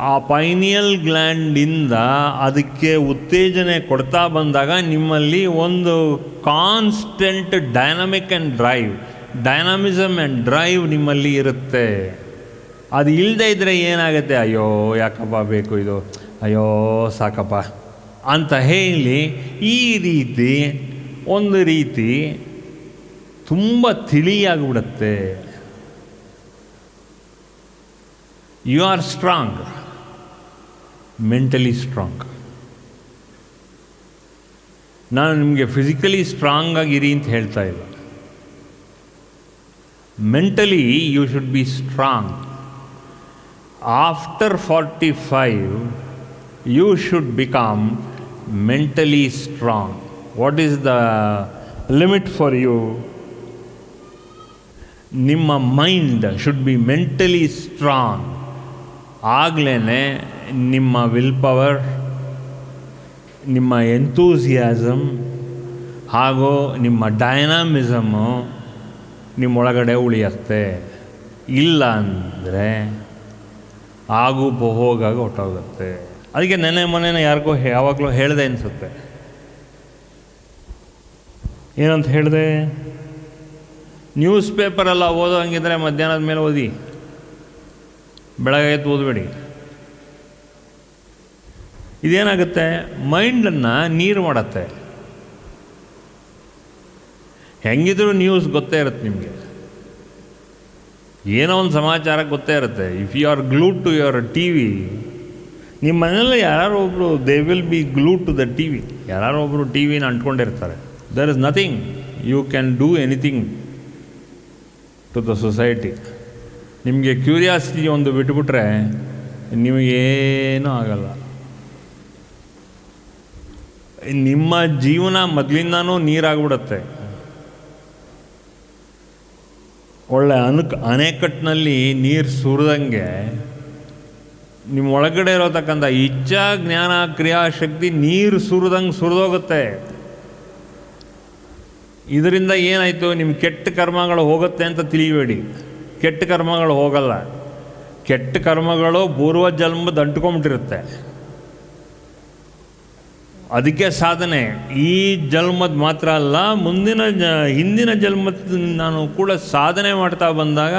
ಆ pineal ಗ್ಲ್ಯಾಂಡಿಂದ ಅದಕ್ಕೆ ಉತ್ತೇಜನೆ ಕೊಡ್ತಾ ಬಂದಾಗ ನಿಮ್ಮಲ್ಲಿ ಒಂದು constant dynamic and drive, dynamism and drive ನಿಮ್ಮಲ್ಲಿ ಇರುತ್ತೆ. ಅದು ಇಲ್ಲದೆ ಇದ್ದರೆ ಏನಾಗುತ್ತೆ, ಅಯ್ಯೋ ಯಾಕಪ್ಪ ಬೇಕು ಇದು, ಅಯ್ಯೋ ಸಾಕಪ್ಪ ಅಂತ ಹೇಳಿ ಈ ರೀತಿ ಒಂದು ರೀತಿ ತುಂಬ ತಿಳಿಯಾಗ್ಬಿಡುತ್ತೆ. You are strong, mentally strong. ನಾನು ನಿಮಗೆ ಫಿಸಿಕಲಿ ಸ್ಟ್ರಾಂಗ್ ಆಗಿರಿ ಅಂತ ಹೇಳ್ತಾ ಇಲ್ಲ. Mentally you should be strong. After 45 you should become mentally strong. What is the limit for you? ನಿಮ್ಮ mind should be mentally strong. ಆಗಲೇ ನಿಮ್ಮ ವಿಲ್ ಪವರ್, ನಿಮ್ಮ ಎಂತೂಸಿಯಾಸಮ್ ಹಾಗೂ ನಿಮ್ಮ ಡೈನಾಮಿಸಮು ನಿಮ್ಮೊಳಗಡೆ ಉಳಿಯುತ್ತೆ. ಇಲ್ಲ ಅಂದರೆ ಆಗು ಹೋಗಾಗಿ ಹೊಟ್ಟೋಗುತ್ತೆ. ಅದಕ್ಕೆ ನೆನೆ ಮೊನ್ನೆ ಯಾರಿಗೋ ಯಾವಾಗಲೂ ಹೇಳಿದೆ ಅನಿಸುತ್ತೆ. ಏನಂತ ಹೇಳಿದೆ? ನ್ಯೂಸ್ ಪೇಪರೆಲ್ಲ ಓದೋ ಹಂಗಿದ್ರೆ ಮಧ್ಯಾಹ್ನದ ಮೇಲೆ ಓದಿ, ಬೆಳಗ್ಗೆ ಎದ್ದು ಓದಬೇಡಿ. ಇದೇನಾಗುತ್ತೆ, ಮೈಂಡನ್ನು ನೀರು ಮಾಡುತ್ತೆ. ಹೆಂಗಿದ್ರೂ ನ್ಯೂಸ್ ಗೊತ್ತೇ ಇರುತ್ತೆ ನಿಮಗೆ, ಏನೋ ಒಂದು ಸಮಾಚಾರ ಗೊತ್ತೇ ಇರುತ್ತೆ. If you are glued to your T V, ನಿಮ್ಮ ಮನೆಯಲ್ಲಿ ಯಾರು ಒಬ್ಬರು they will be glued to the T V. ಯಾರು ಒಬ್ಬರು ಟಿ ವಿನ ಅಂಟ್ಕೊಂಡಿರ್ತಾರೆ. There is nothing you can do anything to the society. ನಿಮಗೆ ಕ್ಯೂರಿಯಾಸಿಟಿ ಒಂದು ಬಿಟ್ಬಿಟ್ರೆ ನಿಮಗೇನೂ ಆಗಲ್ಲ. ನಿಮ್ಮ ಜೀವನ ಮೊದಲಿಂದನೂ ನೀರಾಗ್ಬಿಡುತ್ತೆ. ಒಳ್ಳೆ ಅಣೆಕಟ್ಟಿನಲ್ಲಿ ನೀರು ಸುರಿದಂಗೆ ನಿಮ್ಮ ಒಳಗಡೆ ಇರೋತಕ್ಕಂಥ ಇಚ್ಛಾ ಜ್ಞಾನ ಕ್ರಿಯಾಶಕ್ತಿ ನೀರು ಸುರಿದಂಗೆ ಸುರಿದೋಗುತ್ತೆ. ಇದರಿಂದ ಏನಾಯಿತು, ನಿಮ್ಮ ಕೆಟ್ಟ ಕರ್ಮಗಳು ಹೋಗುತ್ತೆ ಅಂತ ತಿಳಿಬೇಡಿ. ಕೆಟ್ಟ ಕರ್ಮಗಳು ಹೋಗಲ್ಲ. ಕೆಟ್ಟ ಕರ್ಮಗಳು ಪೂರ್ವ ಜನ್ಮದ ಅಂಟ್ಕೊಂಬಿಟ್ಟಿರುತ್ತೆ. ಅದಕ್ಕೆ ಸಾಧನೆ ಈ ಜನ್ಮದ ಮಾತ್ರ ಅಲ್ಲ, ಹಿಂದಿನ ಜನ್ಮದ ನಾನು ಕೂಡ ಸಾಧನೆ ಮಾಡ್ತಾ ಬಂದಾಗ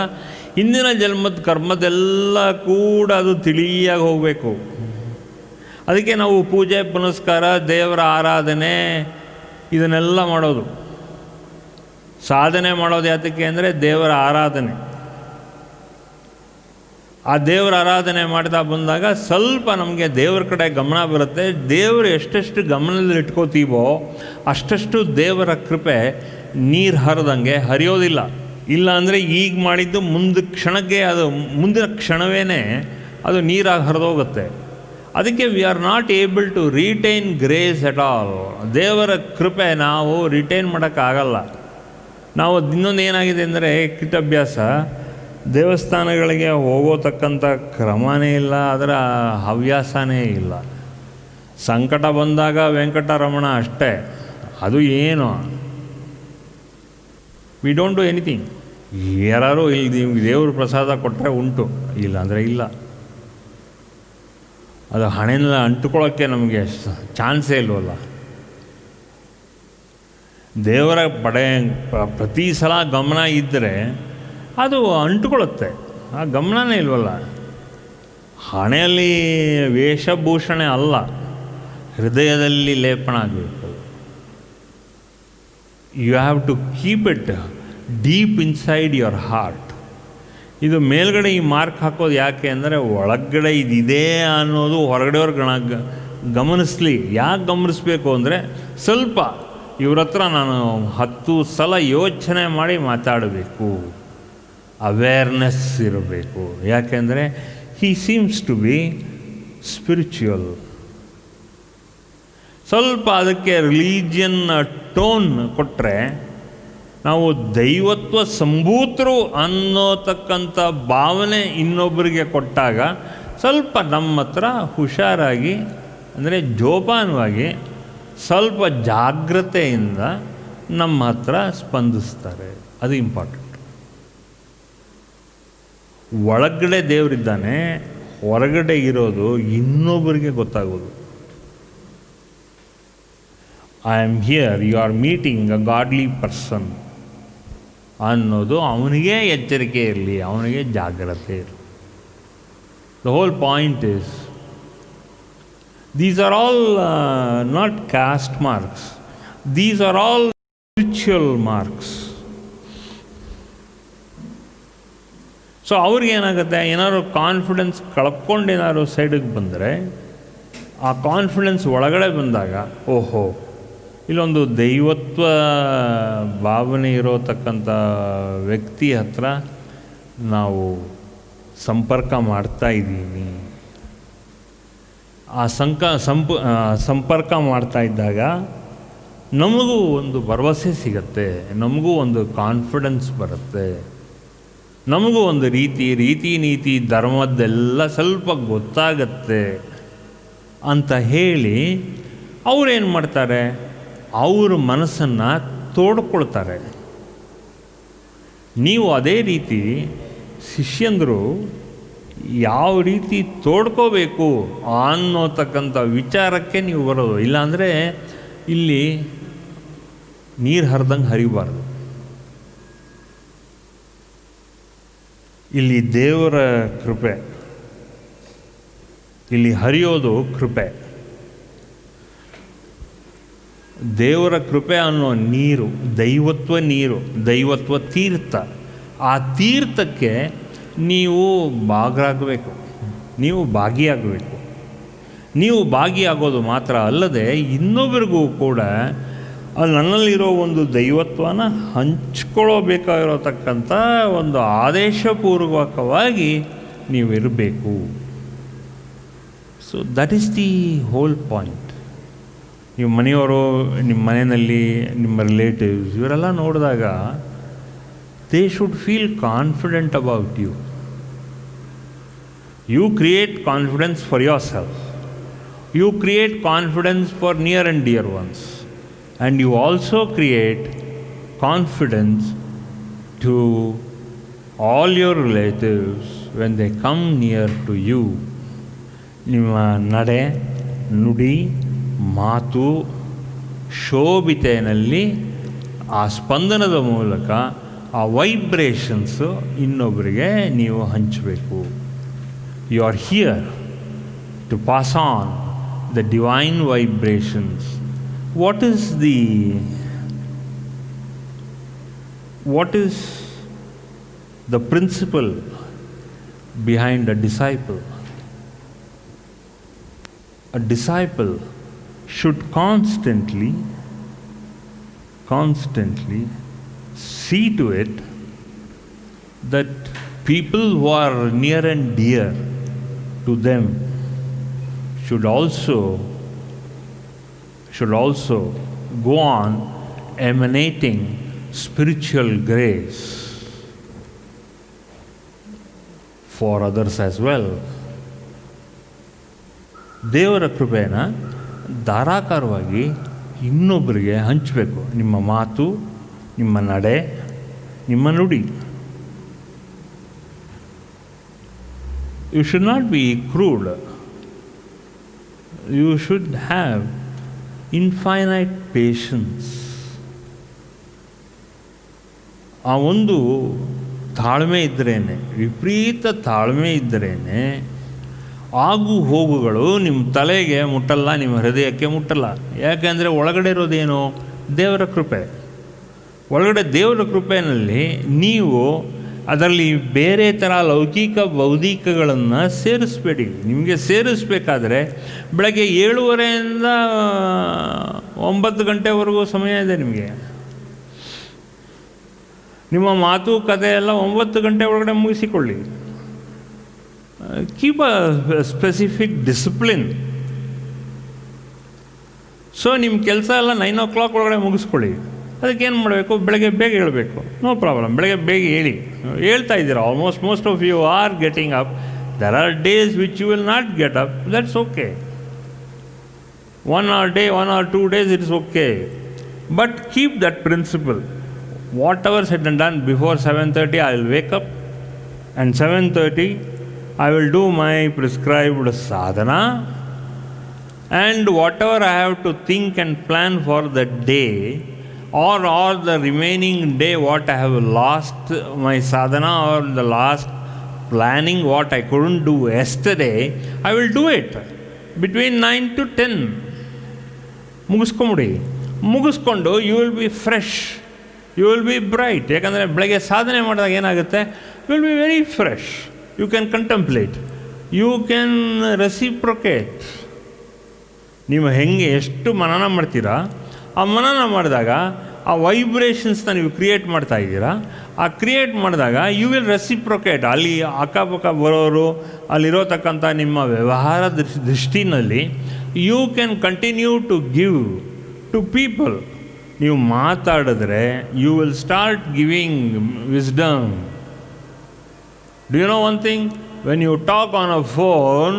ಹಿಂದಿನ ಜನ್ಮದ ಕರ್ಮದೆಲ್ಲ ಕೂಡ ಅದು ತಿಳಿಯಾಗಿ ಹೋಗಬೇಕು. ಅದಕ್ಕೆ ನಾವು ಪೂಜೆ ಪುನಸ್ಕಾರ, ದೇವರ ಆರಾಧನೆ ಇದನ್ನೆಲ್ಲ ಮಾಡೋದು. ಸಾಧನೆ ಮಾಡೋದು ಯಾತಕ್ಕೆ ಅಂದರೆ ದೇವರ ಆರಾಧನೆ. ಆ ದೇವರ ಆರಾಧನೆ ಮಾಡ್ತಾ ಬಂದಾಗ ಸ್ವಲ್ಪ ನಮಗೆ ದೇವರ ಕಡೆ ಗಮನ ಬರುತ್ತೆ. ದೇವರು ಎಷ್ಟೆಷ್ಟು ಗಮನದಲ್ಲಿ ಇಟ್ಕೋತೀವೋ ಅಷ್ಟಷ್ಟು ದೇವರ ಕೃಪೆ ನೀರು ಹರಿದಂಗೆ ಹರಿಯೋದಿಲ್ಲ. ಇಲ್ಲ ಅಂದರೆ ಈಗ ಮಾಡಿದ್ದು ಮುಂದಿನ ಕ್ಷಣವೇ ಅದು ನೀರಾಗಿ ಹರಿದೋಗುತ್ತೆ. ಅದಕ್ಕೆ we are not able to retain grace at all. ದೇವರ ಕೃಪೆ ನಾವು ರಿಟೈನ್ ಮಾಡೋಕ್ಕಾಗಲ್ಲ. ನಾವು ಇನ್ನೊಂದು ಏನಾಗಿದೆ ಅಂದರೆ ಕಿಟ್ಟಭ್ಯಾಸ, ದೇವಸ್ಥಾನಗಳಿಗೆ ಹೋಗೋತಕ್ಕಂಥ ಕ್ರಮನೇ ಇಲ್ಲ, ಅದರ ಹವ್ಯಾಸನೇ ಇಲ್ಲ. ಸಂಕಟ ಬಂದಾಗ ವೆಂಕಟರಮಣ ಅಷ್ಟೇ, ಅದು ಏನು, ವಿ ಡೋಂಟ್ ಡೂ ಎನಿಥಿಂಗ್. ಯಾರು ಇಲ್ಲಿ ನಿಮ್ಗೆ ದೇವ್ರ ಪ್ರಸಾದ ಕೊಟ್ಟರೆ ಉಂಟು, ಇಲ್ಲ ಅಂದರೆ ಇಲ್ಲ. ಅದು ಹಣೆಲ್ಲ ಅಂಟುಕೊಳ್ಳೋಕ್ಕೆ ನಮಗೆ ಚಾನ್ಸೇ ಇಲ್ವಲ್ಲ. ದೇವರ ಪ್ರತಿ ಸಲ ಗಮನ ಇದ್ದರೆ ಅದು ಅಂಟುಕೊಳ್ಳುತ್ತೆ. ಆ ಗಮನನೇ ಇಲ್ವಲ್ಲ. ಹಣೆಯಲ್ಲಿ ವೇಷಭೂಷಣೆ ಅಲ್ಲ, ಹೃದಯದಲ್ಲಿ ಲೇಪನ ಆಗಬೇಕು. You have to keep it deep inside your heart. ಇದು ಮೇಲ್ಗಡೆ ಈ ಮಾರ್ಕ್ ಹಾಕೋದು ಯಾಕೆ ಅಂದರೆ ಒಳಗಡೆ ಇದಿದೆ ಅನ್ನೋದು ಹೊರಗಡೆಯವ್ರಿಗೆ ಗಮನಿಸಲಿ. ಯಾಕೆ ಗಮನಿಸಬೇಕು ಅಂದರೆ ಸ್ವಲ್ಪ ಇವ್ರ ಹತ್ರ ನಾನು 10 ಸಲ ಯೋಚನೆ ಮಾಡಿ ಮಾತಾಡಬೇಕು, ಅವೇರ್ನೆಸ್ ಇರಬೇಕು. ಯಾಕೆಂದರೆ ಹಿ ಸೀಮ್ಸ್ ಟು ಬಿ ಸ್ಪಿರಿಚುವಲ್. ಸ್ವಲ್ಪ ಅದಕ್ಕೆ ರಿಲೀಜಿಯನ್ ಟೋನ್ ಕೊಟ್ಟರೆ ನಾವು ದೈವತ್ವ ಸಂಭೂತರು ಅನ್ನೋತಕ್ಕಂಥ ಭಾವನೆ ಇನ್ನೊಬ್ಬರಿಗೆ ಕೊಟ್ಟಾಗ ಸ್ವಲ್ಪ ನಮ್ಮ ಹತ್ರ ಹುಷಾರಾಗಿ, ಅಂದರೆ ಜೋಪಾನವಾಗಿ, ಸ್ವಲ್ಪ ಜಾಗ್ರತೆಯಿಂದ ನಮ್ಮ ಹತ್ರ ಸ್ಪಂದಿಸ್ತಾರೆ. ಅದು ಇಂಪಾರ್ಟೆಂಟ್. ಒಳಗಡೆ ದೇವರಿದ್ದಾನೆ, ಹೊರಗಡೆ ಇರೋದು ಇನ್ನೊಬ್ಬರಿಗೆ ಗೊತ್ತಾಗೋದು. I am here, you are meeting a godly person ಅನ್ನೋದು ಅವನಿಗೆ ಎಚ್ಚರಿಕೆ ಇರಲಿ, ಅವನಿಗೆ ಜಾಗ್ರತೆ ಇರಲಿ. The whole point is, these are all not caste marks, these are all spiritual marks. So ಅವ್ರಿಗೇನಾಗುತ್ತೆ, ಏನಾದ್ರು ಕಾನ್ಫಿಡೆನ್ಸ್ ಕಳ್ಕೊಂಡು ಏನಾದ್ರು ಸೈಡಿಗೆ ಬಂದರೆ, ಆ ಕಾನ್ಫಿಡೆನ್ಸ್ ಒಳಗಡೆ ಬಂದಾಗ, ಓಹೋ ಇಲ್ಲೊಂದು ದೈವತ್ವ ಭಾವನೆ ಇರೋತಕ್ಕಂಥ ವ್ಯಕ್ತಿ ಹತ್ರ ನಾವು ಸಂಪರ್ಕ ಮಾಡ್ತಾ ಇದ್ದೀವಿ. ಆ ಸಂಪರ್ಕ ಮಾಡ್ತಾ ಇದ್ದಾಗ ನಮಗೂ ಒಂದು ಭರವಸೆ ಸಿಗತ್ತೆ, ನಮಗೂ ಒಂದು ಕಾನ್ಫಿಡೆನ್ಸ್ ಬರುತ್ತೆ, ನಮಗೂ ಒಂದು ರೀತಿ ನೀತಿ ಧರ್ಮದ್ದೆಲ್ಲ ಸ್ವಲ್ಪ ಗೊತ್ತಾಗತ್ತೆ ಅಂತ ಹೇಳಿ ಅವರೇನು ಮಾಡ್ತಾರೆ, ಅವ್ರ ಮನಸ್ಸನ್ನು ತೋಡ್ಕೊಳ್ತಾರೆ. ನೀವು ಅದೇ ರೀತಿ ಶಿಷ್ಯಂದರು ಯಾವ ರೀತಿ ತೋಡ್ಕೋಬೇಕು ಅನ್ನೋತಕ್ಕಂಥ ವಿಚಾರಕ್ಕೆ ನೀವು ಬರೋದು. ಇಲ್ಲಾಂದರೆ ಇಲ್ಲಿ ನೀರು ಹರಿದಂಗೆ ಹರಿಬಾರ್ದು. ಇಲ್ಲಿ ದೇವರ ಕೃಪೆ, ಇಲ್ಲಿ ಹರಿಯೋದು ಕೃಪೆ. ದೇವರ ಕೃಪೆ ಅನ್ನೋ ನೀರು, ದೈವತ್ವ ತೀರ್ಥ. ಆ ತೀರ್ಥಕ್ಕೆ ನೀವು ಭಾಗಿಯಾಗಬೇಕು. ನೀವು ಭಾಗಿಯಾಗೋದು ಮಾತ್ರ ಅಲ್ಲದೆ ಇನ್ನೊಬ್ಬರಿಗೂ ಕೂಡ ಅಲ್ಲಿ ನನ್ನಲ್ಲಿರೋ ಒಂದು ದೈವತ್ವನ ಹಂಚ್ಕೊಳ್ಳಬೇಕಾಗಿರತಕ್ಕಂಥ ಒಂದು ಆದೇಶಪೂರ್ವಕವಾಗಿ ನೀವಿರಬೇಕು. So that is the whole point. ನೀವು ಮನೆಯವರು, ನಿಮ್ಮ ಮನೆಯಲ್ಲಿ ನಿಮ್ಮ ರಿಲೇಟಿವ್ಸ್ ಇವರೆಲ್ಲ ನೋಡಿದಾಗ they should feel confident about you. You create confidence for yourself. You create confidence for near and dear ones. And you also create confidence to all your relatives when they come near to you. ನಿಮ್ಮ ನಡೆ, ನುಡಿ, ಮಾತು, ಶೋಭಿತೆಯಲ್ಲಿ ಆ ಸ್ಪಂದನದ ಮೂಲಕ ಆ vibrations ಇನ್ನೊಬ್ಬರಿಗೆ ನೀವು ಹಂಚಬೇಕು. You are here to pass on the divine vibrations. What is the principle behind a disciple? A disciple should constantly see to it that people who are near and dear to them should also go on emanating spiritual grace for others as well. ದೇವರ ಕೃಪೆನ ಧಾರಾಕಾರವಾಗಿ ಇನ್ನೊಬ್ಬರಿಗೆ ಹಂಚಬೇಕು. ನಿಮ್ಮ ಮಾತು, ನಿಮ್ಮ ನಡೆ, ನಿಮ್ಮ ನುಡಿ. You should not be crude. You should have infinite patience. ಆ ಒಂದು ತಾಳ್ಮೆ ಇದ್ದರೇನೆ, ವಿಪರೀತ ತಾಳ್ಮೆ ಇದ್ದರೇನೆ ಆಗು ಹೋಗುಗಳು ನಿಮ್ಮ ತಲೆಗೆ ಮುಟ್ಟಲ್ಲ, ನಿಮ್ಮ ಹೃದಯಕ್ಕೆ ಮುಟ್ಟಲ್ಲ. ಯಾಕೆಂದರೆ ಒಳಗಡೆ ಇರೋದೇನು? ದೇವರ ಕೃಪೆ. ಒಳಗಡೆ ದೇವರ ಕೃಪೆಯಲ್ಲಿ ನೀವು ಅದರಲ್ಲಿ ಬೇರೆ ಥರ ಲೌಕಿಕ ಬೌದ್ಧಿಕಗಳನ್ನು ಸೇರಿಸ್ಬೇಡಿ. ನಿಮಗೆ ಸೇರಿಸ್ಬೇಕಾದ್ರೆ ಬೆಳಗ್ಗೆ 7:30 9 ಗಂಟೆವರೆಗೂ ಸಮಯ ಇದೆ ನಿಮಗೆ. ನಿಮ್ಮ ಮಾತು ಕಥೆ ಎಲ್ಲ 9 ಗಂಟೆ ಒಳಗಡೆ ಮುಗಿಸಿಕೊಳ್ಳಿ. Keep a specific discipline so ನಿಮ್ಮ ಕೆಲಸ ಎಲ್ಲ 9 o'clock ಒಳಗಡೆ ಮುಗಿಸ್ಕೊಳ್ಳಿ. ಅದಕ್ಕೇನು ಮಾಡಬೇಕು, ಬೆಳಗ್ಗೆ ಬೇಗ ಹೇಳಬೇಕು, ನೋ ಪ್ರಾಬ್ಲಮ್, ಬೆಳಗ್ಗೆ ಬೇಗ ಹೇಳಿ. ಹೇಳ್ತಾ ಇದ್ದೀರಾ, almost most of you are getting up. There are days which you will not get up, that's okay. 1 or 2 days it is okay. But keep that principle. Whatever said and done before 7:30, I will wake up, and 7:30 I will do my prescribed sadhana, and whatever I have to think and plan for the day, or the remaining day what I have lost my sadhana, or the last planning what I couldn't do yesterday, I will do it between 9 to 10. ಮುಗಿಸ್ಕೊಂಡು you will be fresh, you will be bright. ಯಾಕಂದರೆ ಬೆಳಗ್ಗೆ ಸಾಧನೆ ಮಾಡಿದಾಗ ಏನಾಗುತ್ತೆ, you will be very fresh. You can contemplate, you can reciprocate. ನೀವು ಹೆಂಗೆ ಎಷ್ಟು ಮನನ ಮಾಡ್ತೀರಾ, ಆ ಮನನ ಮಾಡಿದಾಗ ಆ ವೈಬ್ರೇಷನ್ಸ್ನ ನೀವು ಕ್ರಿಯೇಟ್ ಮಾಡ್ತಾ ಇದ್ದೀರಾ. ಆ ಕ್ರಿಯೇಟ್ ಮಾಡಿದಾಗ ಯು ವಿಲ್ ರೆಸಿಪ್ರೊಕೇಟ್. ಅಲ್ಲಿ ಅಕ್ಕಪಕ್ಕ ಬರೋರು, ಅಲ್ಲಿರೋತಕ್ಕಂಥ ನಿಮ್ಮ ವ್ಯವಹಾರ ದೃಷ್ಟಿನಲ್ಲಿ you can continue to give to people. ನೀವು ಮಾತಾಡಿದ್ರೆ you will start giving wisdom. Do you know one thing, when you talk on a phone,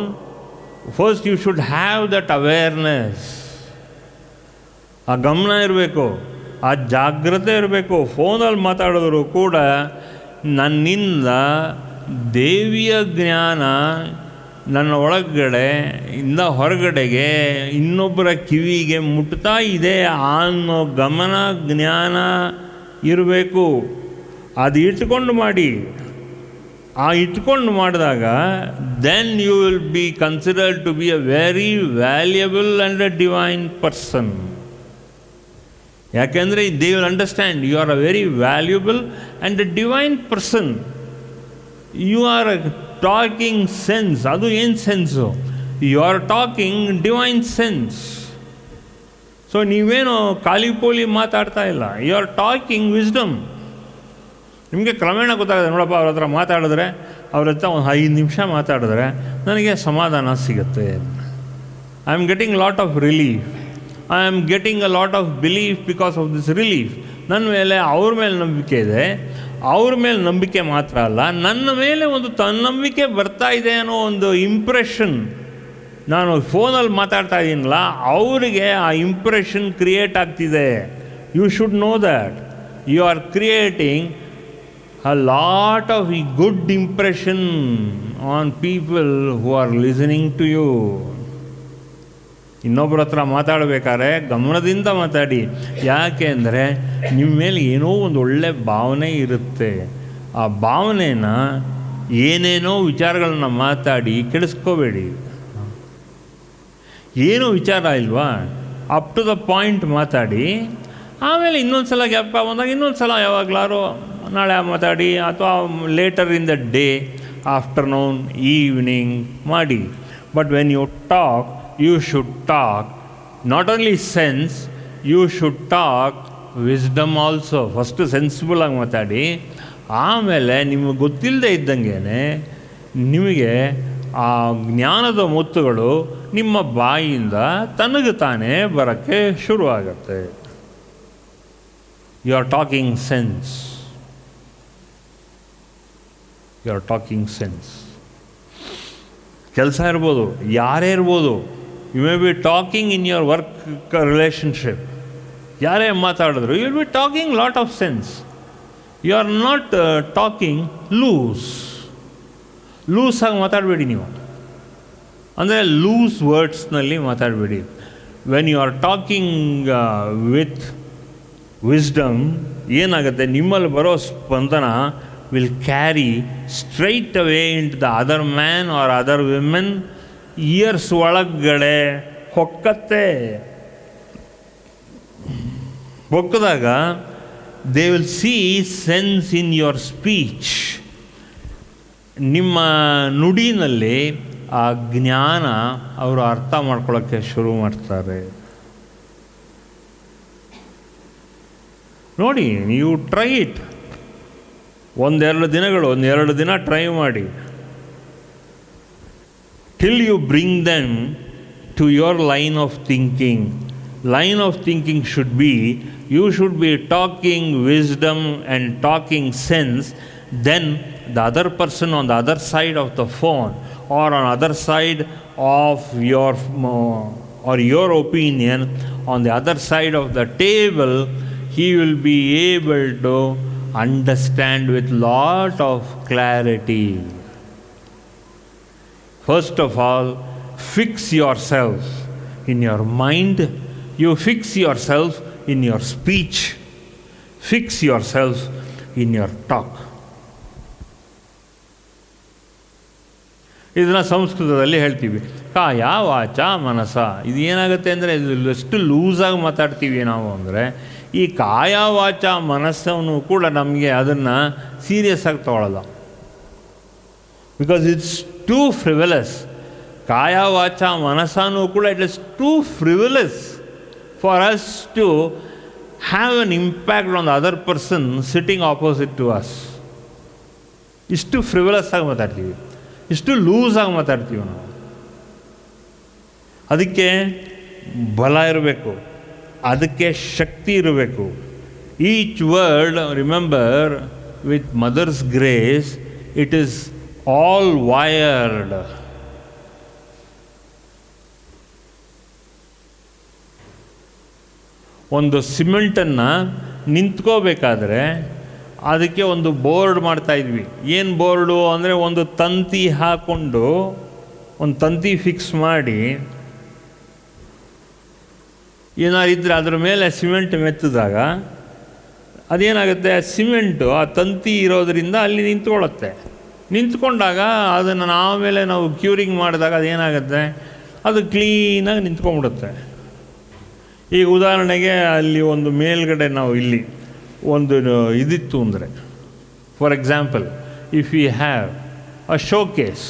first you should have that awareness. ಆ ಗಮನ ಇರಬೇಕು, ಆ ಜಾಗ್ರತೆ ಇರಬೇಕು. ಫೋನಲ್ಲಿ ಮಾತಾಡಿದ್ರು ಕೂಡ ನನ್ನಿಂದ ದೇವಿಯ ಜ್ಞಾನ ನನ್ನ ಒಳಗಡೆ ಇಂದ ಹೊರಗಡೆಗೆ ಇನ್ನೊಬ್ಬರ ಕಿವಿಗೆ ಮುಟ್ತಾ ಇದೆ ಅನ್ನೋ ಗಮನ ಜ್ಞಾನ ಇರಬೇಕು. ಅದು ಇಟ್ಕೊಂಡು ಮಾಡಿ. ಆ ಇಟ್ಕೊಂಡು ಮಾಡಿದಾಗ then you will be considered to be a very valuable and a divine person. ಯಾಕೆಂದರೆ they will understand you are a very valuable and a divine person. You are a talking sense. ಅದು ಏನು sense? You are talking divine sense. So ನೀವೇನು ಖಾಲಿ ಪೋಲಿ ಮಾತಾಡ್ತಾ ಇಲ್ಲ, you are talking wisdom. ನಿಮಗೆ ಕ್ರಮೇಣ ಗೊತ್ತಾಗುತ್ತೆ, ನೋಡಪ್ಪ ಅವ್ರ ಹತ್ರ ಮಾತಾಡಿದ್ರೆ, ಅವ್ರ ಹತ್ರ ಒಂದು 5 ನಿಮಿಷ ಮಾತಾಡಿದ್ರೆ ನನಗೆ ಸಮಾಧಾನ ಸಿಗುತ್ತೆ. I am getting lot of relief. I am getting a lot of belief because of this relief. ನನ್ನ ಮೇಲೆ ಅವ್ರ ಮೇಲೆ ನಂಬಿಕೆ ಇದೆ. ಅವ್ರ ಮೇಲೆ ನಂಬಿಕೆ ಮಾತ್ರ ಅಲ್ಲ, ನನ್ನ ಮೇಲೆ ಒಂದು ತನ್ನಂಬಿಕೆ ಬರ್ತಾ ಇದೆ ಅನ್ನೋ ಒಂದು ಇಂಪ್ರೆಷನ್. ನಾನು ಫೋನಲ್ಲಿ ಮಾತಾಡ್ತಾ ಇದ್ದೀನಲ್ಲ, ಅವರಿಗೆ ಆ ಇಂಪ್ರೆಷನ್ ಕ್ರಿಯೇಟ್ ಆಗ್ತಿದೆ. You should know that you are creating a lot of good impression on people who are listening to you. ಇನ್ನೊಬ್ಬರ ಹತ್ರ ಮಾತಾಡಬೇಕಾದ್ರೆ ಗಮನದಿಂದ ಮಾತಾಡಿ. ಯಾಕೆ ಅಂದರೆ ನಿಮ್ಮ ಮೇಲೆ ಏನೋ ಒಂದು ಒಳ್ಳೆ ಭಾವನೆ ಇರುತ್ತೆ. ಆ ಭಾವನೆನ ಏನೇನೋ ವಿಚಾರಗಳನ್ನ ಮಾತಾಡಿ ಕೆಡಿಸ್ಕೋಬೇಡಿ. ಏನೋ ವಿಚಾರ ಇಲ್ವಾ, ಅಪ್ ಟು ದ ಪಾಯಿಂಟ್ ಮಾತಾಡಿ. ಆಮೇಲೆ ಇನ್ನೊಂದು ಸಲ ಗ್ಯಾಪ್ ಬಂದಾಗ ಇನ್ನೊಂದು ಸಲ ಯಾವಾಗಲಾರು ನಾಳೆ ಮಾತಾಡಿ, ಅಥವಾ later in the day, afternoon, evening ಮಾಡಿ. But when you talk, you should talk not only sense, you should talk wisdom also. First ಸೆನ್ಸಿಬಲಾಗಿ ಮಾತಾಡಿ, ಆಮೇಲೆ ನಿಮಗೆ ಗೊತ್ತಿಲ್ಲದೆ ಇದ್ದಂಗೆ ನಿಮಗೆ ಆ ಜ್ಞಾನದ ಮುತ್ತುಗಳು ನಿಮ್ಮ ಬಾಯಿಯಿಂದ ತನಗೆ ತಾನೇ ಬರೋಕ್ಕೆ ಶುರುವಾಗತ್ತೆ. You are talking sense. You are talking sense. ಕೆಲಸ ಇರ್ಬೋದು, ಯಾರೇ ಇರ್ಬೋದು. You may be talking in your work relationship. ಯಾರೇ ಮಾತಾಡಿದ್ರು you will be talking lot of sense. You are not talking ಲೂಸಾಗಿ ಮಾತಾಡಬೇಡಿ ನೀವು. ಅಂದರೆ ಲೂಸ್ ವರ್ಡ್ಸ್ನಲ್ಲಿ ಮಾತಾಡಬೇಡಿ. When you are talking with wisdom ಏನಾಗುತ್ತೆ, ನಿಮ್ಮಲ್ಲಿ ಬರೋ ಸ್ಪಂದನ will carry straight away into the other man or other women. Ears ಒಳಗಡೆ ಹೊಕ್ಕತ್ತೆ. ಹೊಕ್ಕದಾಗ they will see sense in your speech. ನಿಮ್ಮ ನುಡಿನಲ್ಲಿ ಆ ಜ್ಞಾನ ಅವರು ಅರ್ಥ ಮಾಡ್ಕೊಳ್ಳೋಕ್ಕೆ ಶುರು ಮಾಡ್ತಾರೆ. ನೋಡಿ, ನೀವು ಟ್ರೈ ಇಟ್. ಒಂದೆರಡು ದಿನ ಟ್ರೈ ಮಾಡಿ. Till you bring them to your line of thinking. line of thinking should be, you should be talking wisdom and talking sense, then the other person on the other side of the phone or on other side of your opinion, on the other side of the table, he will be able to understand with lot of clarity. First of all, fix yourself in your mind. You fix yourself in your speech. Fix yourself in your talk. ಇದನ್ನು ಸಂಸ್ಕೃತದಲ್ಲಿ ಹೇಳ್ತೀವಿ, ಕಾಯ ವಾಚ ಮನಸ. ಇದು ಏನಾಗುತ್ತೆ ಅಂದರೆ, ಇದು ಎಷ್ಟು ಲೂಸಾಗಿ ಮಾತಾಡ್ತೀವಿ ನಾವು ಅಂದರೆ, ಈ ಕಾಯ ವಾಚ ಮನಸ್ಸನ್ನು ಕೂಡ ನಮಗೆ ಅದನ್ನು ಸೀರಿಯಸ್ ಆಗಿ ತಗೊಳ್ಳಲ್ಲ. Because it's too frivolous. ಕಾಯ ವಾಚ ಮನಸ್ಸನೂ ಕೂಡ it is too frivolous for us to have an impact on the other person sitting opposite to us. ಇಷ್ಟು ಫ್ರಿವಲಸ್ ಆಗಿ ಮಾತಾಡ್ತೀವಿ, ಇಷ್ಟು ಲೂಸಾಗಿ ಮಾತಾಡ್ತೀವಿ ನಾವು. ಅದಕ್ಕೆ ಬಲ ಇರಬೇಕು, ಅದಕ್ಕೆ ಶಕ್ತಿ ಇರಬೇಕು. Each word, remember, with mother's grace it is all wired. ಒಂದು ಸಿಮೆಂಟನ್ನು ನಿಂತ್ಕೋಬೇಕಾದ್ರೆ ಅದಕ್ಕೆ ಒಂದು ಬೋರ್ಡ್ ಮಾಡ್ತಾಯಿದ್ವಿ. ಏನು ಬೋರ್ಡು ಅಂದರೆ, ಒಂದು ತಂತಿ ಹಾಕ್ಕೊಂಡು ಒಂದು ತಂತಿ ಫಿಕ್ಸ್ ಮಾಡಿ ಏನಾರಿದ್ದರೆ ಅದ್ರ ಮೇಲೆ ಸಿಮೆಂಟ್ ಮೆತ್ತಿದಾಗ ಅದೇನಾಗುತ್ತೆ, ಸಿಮೆಂಟು ಆ ತಂತಿ ಇರೋದರಿಂದ ಅಲ್ಲಿ ನಿಂತ್ಕೊಳ್ಳುತ್ತೆ. ನಿಂತ್ಕೊಂಡಾಗ ಅದನ್ನು ಆಮೇಲೆ ನಾವು ಕ್ಯೂರಿಂಗ್ ಮಾಡಿದಾಗ ಅದೇನಾಗುತ್ತೆ, ಅದು ಕ್ಲೀನಾಗಿ ನಿಂತ್ಕೊಂಡ್ಬಿಡುತ್ತೆ. ಈಗ ಉದಾಹರಣೆಗೆ ಅಲ್ಲಿ ಒಂದು ಮೇಲ್ಗಡೆ ನಾವು ಇಲ್ಲಿ ಒಂದು ಇದಿತ್ತು ಅಂದರೆ, for example, if you have a showcase,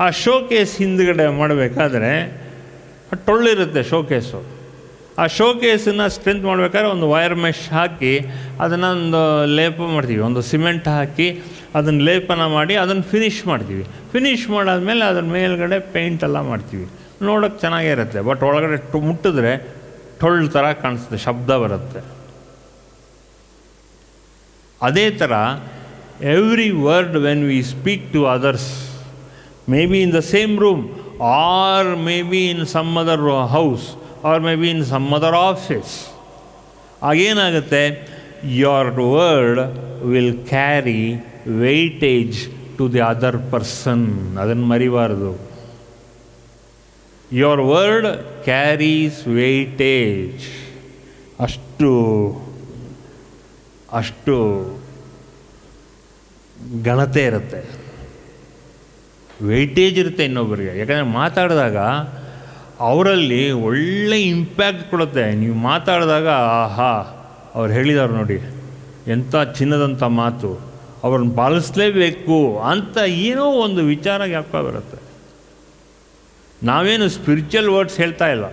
ಆ ಶೋಕೇಸ್ ಹಿಂದ್ಗಡೆ ಮಾಡಬೇಕಾದ್ರೆ ಟೊಳ್ಳಿರುತ್ತೆ ಶೋಕೇಸು. ಆ ಶೋಕೇಸನ್ನು ಸ್ಟ್ರೆಂತ್ ಮಾಡಬೇಕಾದ್ರೆ ಒಂದು ವೈರ್ ಮೆಶ್ ಹಾಕಿ ಅದನ್ನು ಒಂದು ಲೇಪ ಮಾಡ್ತೀವಿ, ಒಂದು ಸಿಮೆಂಟ್ ಹಾಕಿ ಅದನ್ನು ಲೇಪನ ಮಾಡಿ ಅದನ್ನು ಫಿನಿಷ್ ಮಾಡ್ತೀವಿ. ಫಿನಿಷ್ ಮಾಡಾದ್ಮೇಲೆ ಅದ್ರ ಮೇಲ್ಗಡೆ ಪೇಂಟೆಲ್ಲ ಮಾಡ್ತೀವಿ. ನೋಡೋಕ್ಕೆ ಚೆನ್ನಾಗೇ ಇರುತ್ತೆ, ಬಟ್ ಒಳಗಡೆ ಮುಟ್ಟಿದ್ರೆ ಟೊಳ್ಳು ಥರ ಕಾಣಿಸುತ್ತೆ, ಶಬ್ದ ಬರುತ್ತೆ. ಅದೇ ಥರ every word when we speak to others, may be in the same room or may be in some other house or may be in some other office, ಆಗೇನಾಗುತ್ತೆ, your word will carry weightage to the other person. ಅದನ್ನು ಮರಿಬಾರ್ದು. Your word carries weightage. ಅಷ್ಟು ಘನತೆ ಇರುತ್ತೆ, weightage ಇರುತ್ತೆ ಇನ್ನೊಬ್ಬರಿಗೆ. ಯಾಕಂದರೆ ಮಾತಾಡಿದಾಗ ಅವರಲ್ಲಿ ಒಳ್ಳೆ ಇಂಪ್ಯಾಕ್ಟ್ ಕೊಡುತ್ತೆ. ನೀವು ಮಾತಾಡಿದಾಗ, ಆಹಾ, ಅವ್ರು ಹೇಳಿದಾರೆ ನೋಡಿ, ಎಂಥ ಚಿನ್ನದಂಥ ಮಾತು, ಅವ್ರನ್ನ ಪಾಲಿಸಲೇಬೇಕು ಅಂತ ಏನೋ ಒಂದು ವಿಚಾರ ಜ್ಞಾಪಕ ಬರುತ್ತೆ. ನಾವೇನು ಸ್ಪಿರಿಚುವಲ್ ವರ್ಡ್ಸ್ ಹೇಳ್ತಾ ಇಲ್ಲ,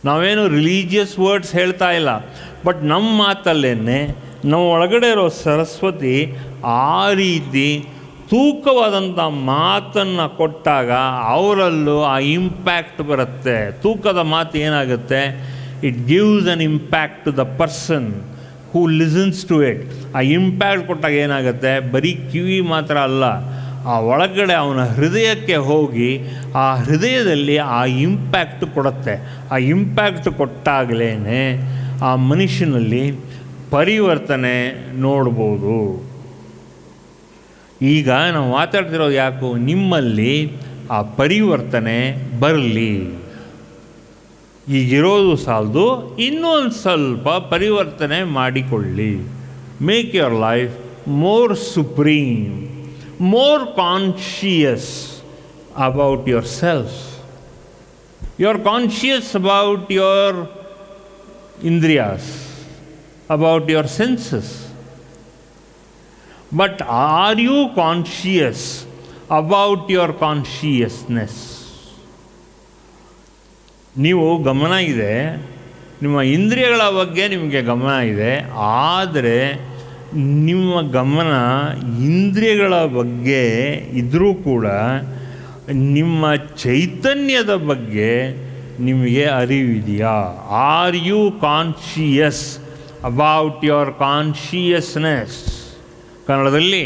ನಾವೇನು ರಿಲೀಜಿಯಸ್ ವರ್ಡ್ಸ್ ಹೇಳ್ತಾ ಇಲ್ಲ, ಬಟ್ ನಮ್ಮ ಮಾತಲ್ಲೇನೆ ನಮ್ಮ ಒಳಗಡೆ ಇರೋ ಸರಸ್ವತಿ ಆ ರೀತಿ ತೂಕವಾದಂಥ ಮಾತನ್ನು ಕೊಟ್ಟಾಗ ಅವರಲ್ಲೂ ಆ ಇಂಪ್ಯಾಕ್ಟ್ ಬರುತ್ತೆ. ತೂಕದ ಮಾತು ಏನಾಗುತ್ತೆ, it gives an impact to the person who listens to it. ಆ ಇಂಪ್ಯಾಕ್ಟ್ ಕೊಟ್ಟಾಗ ಏನಾಗುತ್ತೆ, ಬರೀ ಕಿವಿ ಮಾತ್ರ ಅಲ್ಲ, ಆ ಒಳಗಡೆ ಅವನ ಹೃದಯಕ್ಕೆ ಹೋಗಿ ಆ ಹೃದಯದಲ್ಲಿ ಆ ಇಂಪ್ಯಾಕ್ಟ್ ಕೊಡುತ್ತೆ. ಆ ಇಂಪ್ಯಾಕ್ಟ್ ಕೊಟ್ಟಾಗಲೇ ಆ ಮನುಷ್ಯನಲ್ಲಿ ಪರಿವರ್ತನೆ ನೋಡ್ಬೋದು. ಈಗ ನಾವು ಮಾತಾಡ್ತಿರೋದು ಯಾಕೋ, ನಿಮ್ಮಲ್ಲಿ ಆ ಪರಿವರ್ತನೆ ಬರಲಿ. ಈಗಿರೋದು ಸಾಲದು, ಇನ್ನೊಂದು ಸ್ವಲ್ಪ ಪರಿವರ್ತನೆ ಮಾಡಿಕೊಳ್ಳಿ. Make your life more supreme, more conscious about yourself. You are conscious about your indriyas, about your senses. But are you conscious about your consciousness? ನೀವು ಗಮನ ಇದೆ, ನಿಮ್ಮ ಇಂದ್ರಿಯಗಳ ಬಗ್ಗೆ ನಿಮಗೆ ಗಮನ ಇದೆ, ಆದರೆ ನಿಮ್ಮ ಗಮನ ಇಂದ್ರಿಯಗಳ ಬಗ್ಗೆ ಇದ್ದರೂ ಕೂಡ ನಿಮ್ಮ ಚೈತನ್ಯದ ಬಗ್ಗೆ ನಿಮಗೆ ಅರಿವಿದೆಯಾ? Are you conscious about your consciousness? ಕನ್ನಡದಲ್ಲಿ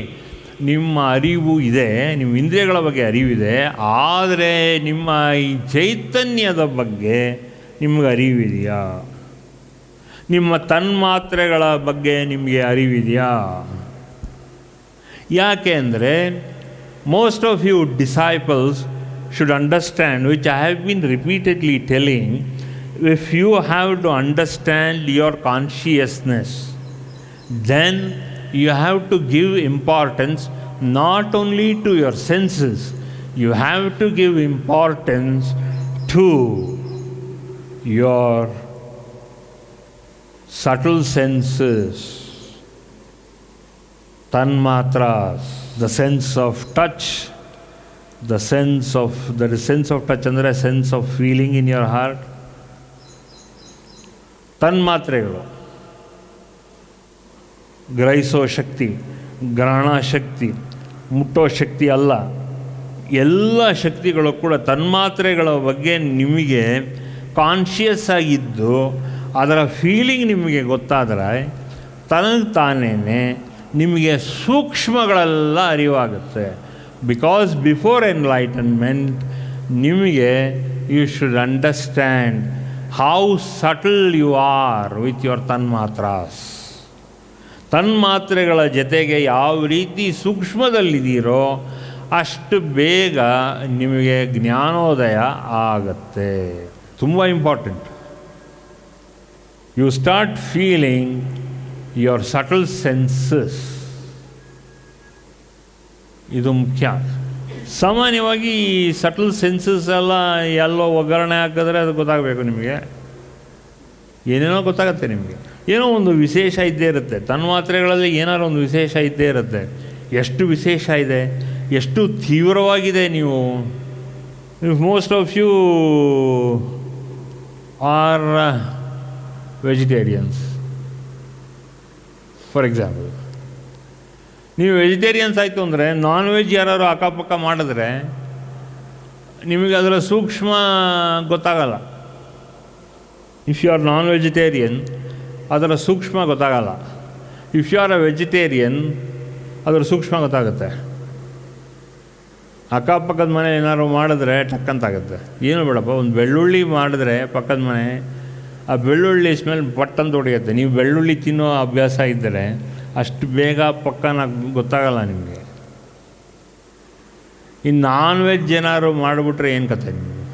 ನಿಮ್ಮ ಅರಿವು ಇದೆ, ನಿಮ್ಮ ಇಂದ್ರಿಯಗಳ ಬಗ್ಗೆ ಅರಿವಿದೆ, ಆದರೆ ನಿಮ್ಮ ಈ ಚೈತನ್ಯದ ಬಗ್ಗೆ ನಿಮಗೆ ಅರಿವಿದೆಯಾ? ನಿಮ್ಮ ತನ್ಮಾತ್ರೆಗಳ ಬಗ್ಗೆ ನಿಮಗೆ ಅರಿವಿದೆಯಾ? ಯಾಕೆ ಅಂದರೆ most of you disciples should understand, which I have been repeatedly telling, if you have to understand your consciousness, then you have to give importance not only to your senses, you have to give importance to your subtle senses, tanmatras, the sense of touch, the sense of touch ಅಂದರೆ sense of feeling in your heart. ತನ್ಮಾತ್ರೆಗಳು, ಗ್ರಹಿಸೋ ಶಕ್ತಿ, ಗ್ರಹಣ ಶಕ್ತಿ, ಮುಟ್ಟೋ ಶಕ್ತಿ ಅಲ್ಲ, ಎಲ್ಲ ಶಕ್ತಿಗಳು ಕೂಡ ತನ್ಮಾತ್ರೆಗಳ ಬಗ್ಗೆ ನಿಮಗೆ ಕಾನ್ಷಿಯಸ್ ಆಗಿದ್ದು ಅದರ ಫೀಲಿಂಗ್ ನಿಮಗೆ ಗೊತ್ತಾದರೆ ತನಗೆ ತಾನೇ ನಿಮಗೆ ಸೂಕ್ಷ್ಮಗಳೆಲ್ಲ ಅರಿವಾಗುತ್ತೆ. ಬಿಕಾಸ್ ಬಿಫೋರ್ ಎನ್ಲೈಟನ್ಮೆಂಟ್ ನಿಮಗೆ you should understand how subtle you are with your tanmatras. ತನ್ಮಾತ್ರೆಗಳ ಜೊತೆಗೆ ಯಾವ ರೀತಿ ಸೂಕ್ಷ್ಮದಲ್ಲಿದ್ದೀರೋ ಅಷ್ಟು ಬೇಗ ನಿಮಗೆ ಜ್ಞಾನೋದಯ ಆಗತ್ತೆ. ತುಂಬ important. You start feeling your subtle senses. ಇದು ಮುಖ್ಯ. ಸಾಮಾನ್ಯವಾಗಿ ಈ ಸಟಲ್ ಸೆನ್ಸಸ್ ಎಲ್ಲ ಎಲ್ಲೋ ಒಗ್ಗರಣೆ ಹಾಕಿದ್ರೆ ಅದು ಗೊತ್ತಾಗಬೇಕು ನಿಮಗೆ. ಏನೇನೋ ಗೊತ್ತಾಗುತ್ತೆ ನಿಮಗೆ. ಏನೋ ಒಂದು ವಿಶೇಷ ಇದ್ದೇ ಇರುತ್ತೆ. ತನ್ಮಾತ್ರೆಗಳಲ್ಲಿ ಏನಾದ್ರು ಒಂದು ವಿಶೇಷ ಇದ್ದೇ ಇರುತ್ತೆ. ಎಷ್ಟು ವಿಶೇಷ ಇದೆ, ಎಷ್ಟು ತೀವ್ರವಾಗಿದೆ. ನೀವು most of you are vegetarians for example. ನೀವು ವೆಜಿಟೇರಿಯನ್ಸ್ ಆಯಿತು ಅಂದರೆ ನಾನ್ ವೆಜ್ ಯಾರು ಅಕ್ಕಪಕ್ಕ ಮಾಡಿದ್ರೆ ನಿಮಗೆ ಅದರ ಸೂಕ್ಷ್ಮ ಗೊತ್ತಾಗಲ್ಲ. If you are non vegetarian ಅದರ ಸೂಕ್ಷ್ಮ ಗೊತ್ತಾಗಲ್ಲ. If you are a vegetarian ಅದರ ಸೂಕ್ಷ್ಮ ಗೊತ್ತಾಗುತ್ತೆ. ಅಕ್ಕಪಕ್ಕದ ಮನೆ ಏನಾದ್ರು ಮಾಡಿದ್ರೆ ಟಕ್ಕಂತಾಗುತ್ತೆ. ಏನು ಬೇಡಪ್ಪ, ಒಂದು ಬೆಳ್ಳುಳ್ಳಿ ಮಾಡಿದ್ರೆ ಪಕ್ಕದ ಮನೆ ಆ ಬೆಳ್ಳುಳ್ಳಿ ಸ್ಮೆಲ್ ಪಟ್ಟಂತ ಹೊಡೆಯುತ್ತೆ. ನೀವು ಬೆಳ್ಳುಳ್ಳಿ ತಿನ್ನೋ ಅಭ್ಯಾಸ ಇದ್ದರೆ ಅಷ್ಟು ಬೇಗ ಪಕ್ಕನ ಗೊತ್ತಾಗಲ್ಲ ನಿಮಗೆ. ಇನ್ನು ನಾನ್ ವೆಜ್ ಏನಾದ್ರು ಮಾಡಿಬಿಟ್ರೆ ಏನು ಕಥೆ ನಿಮಗೆ?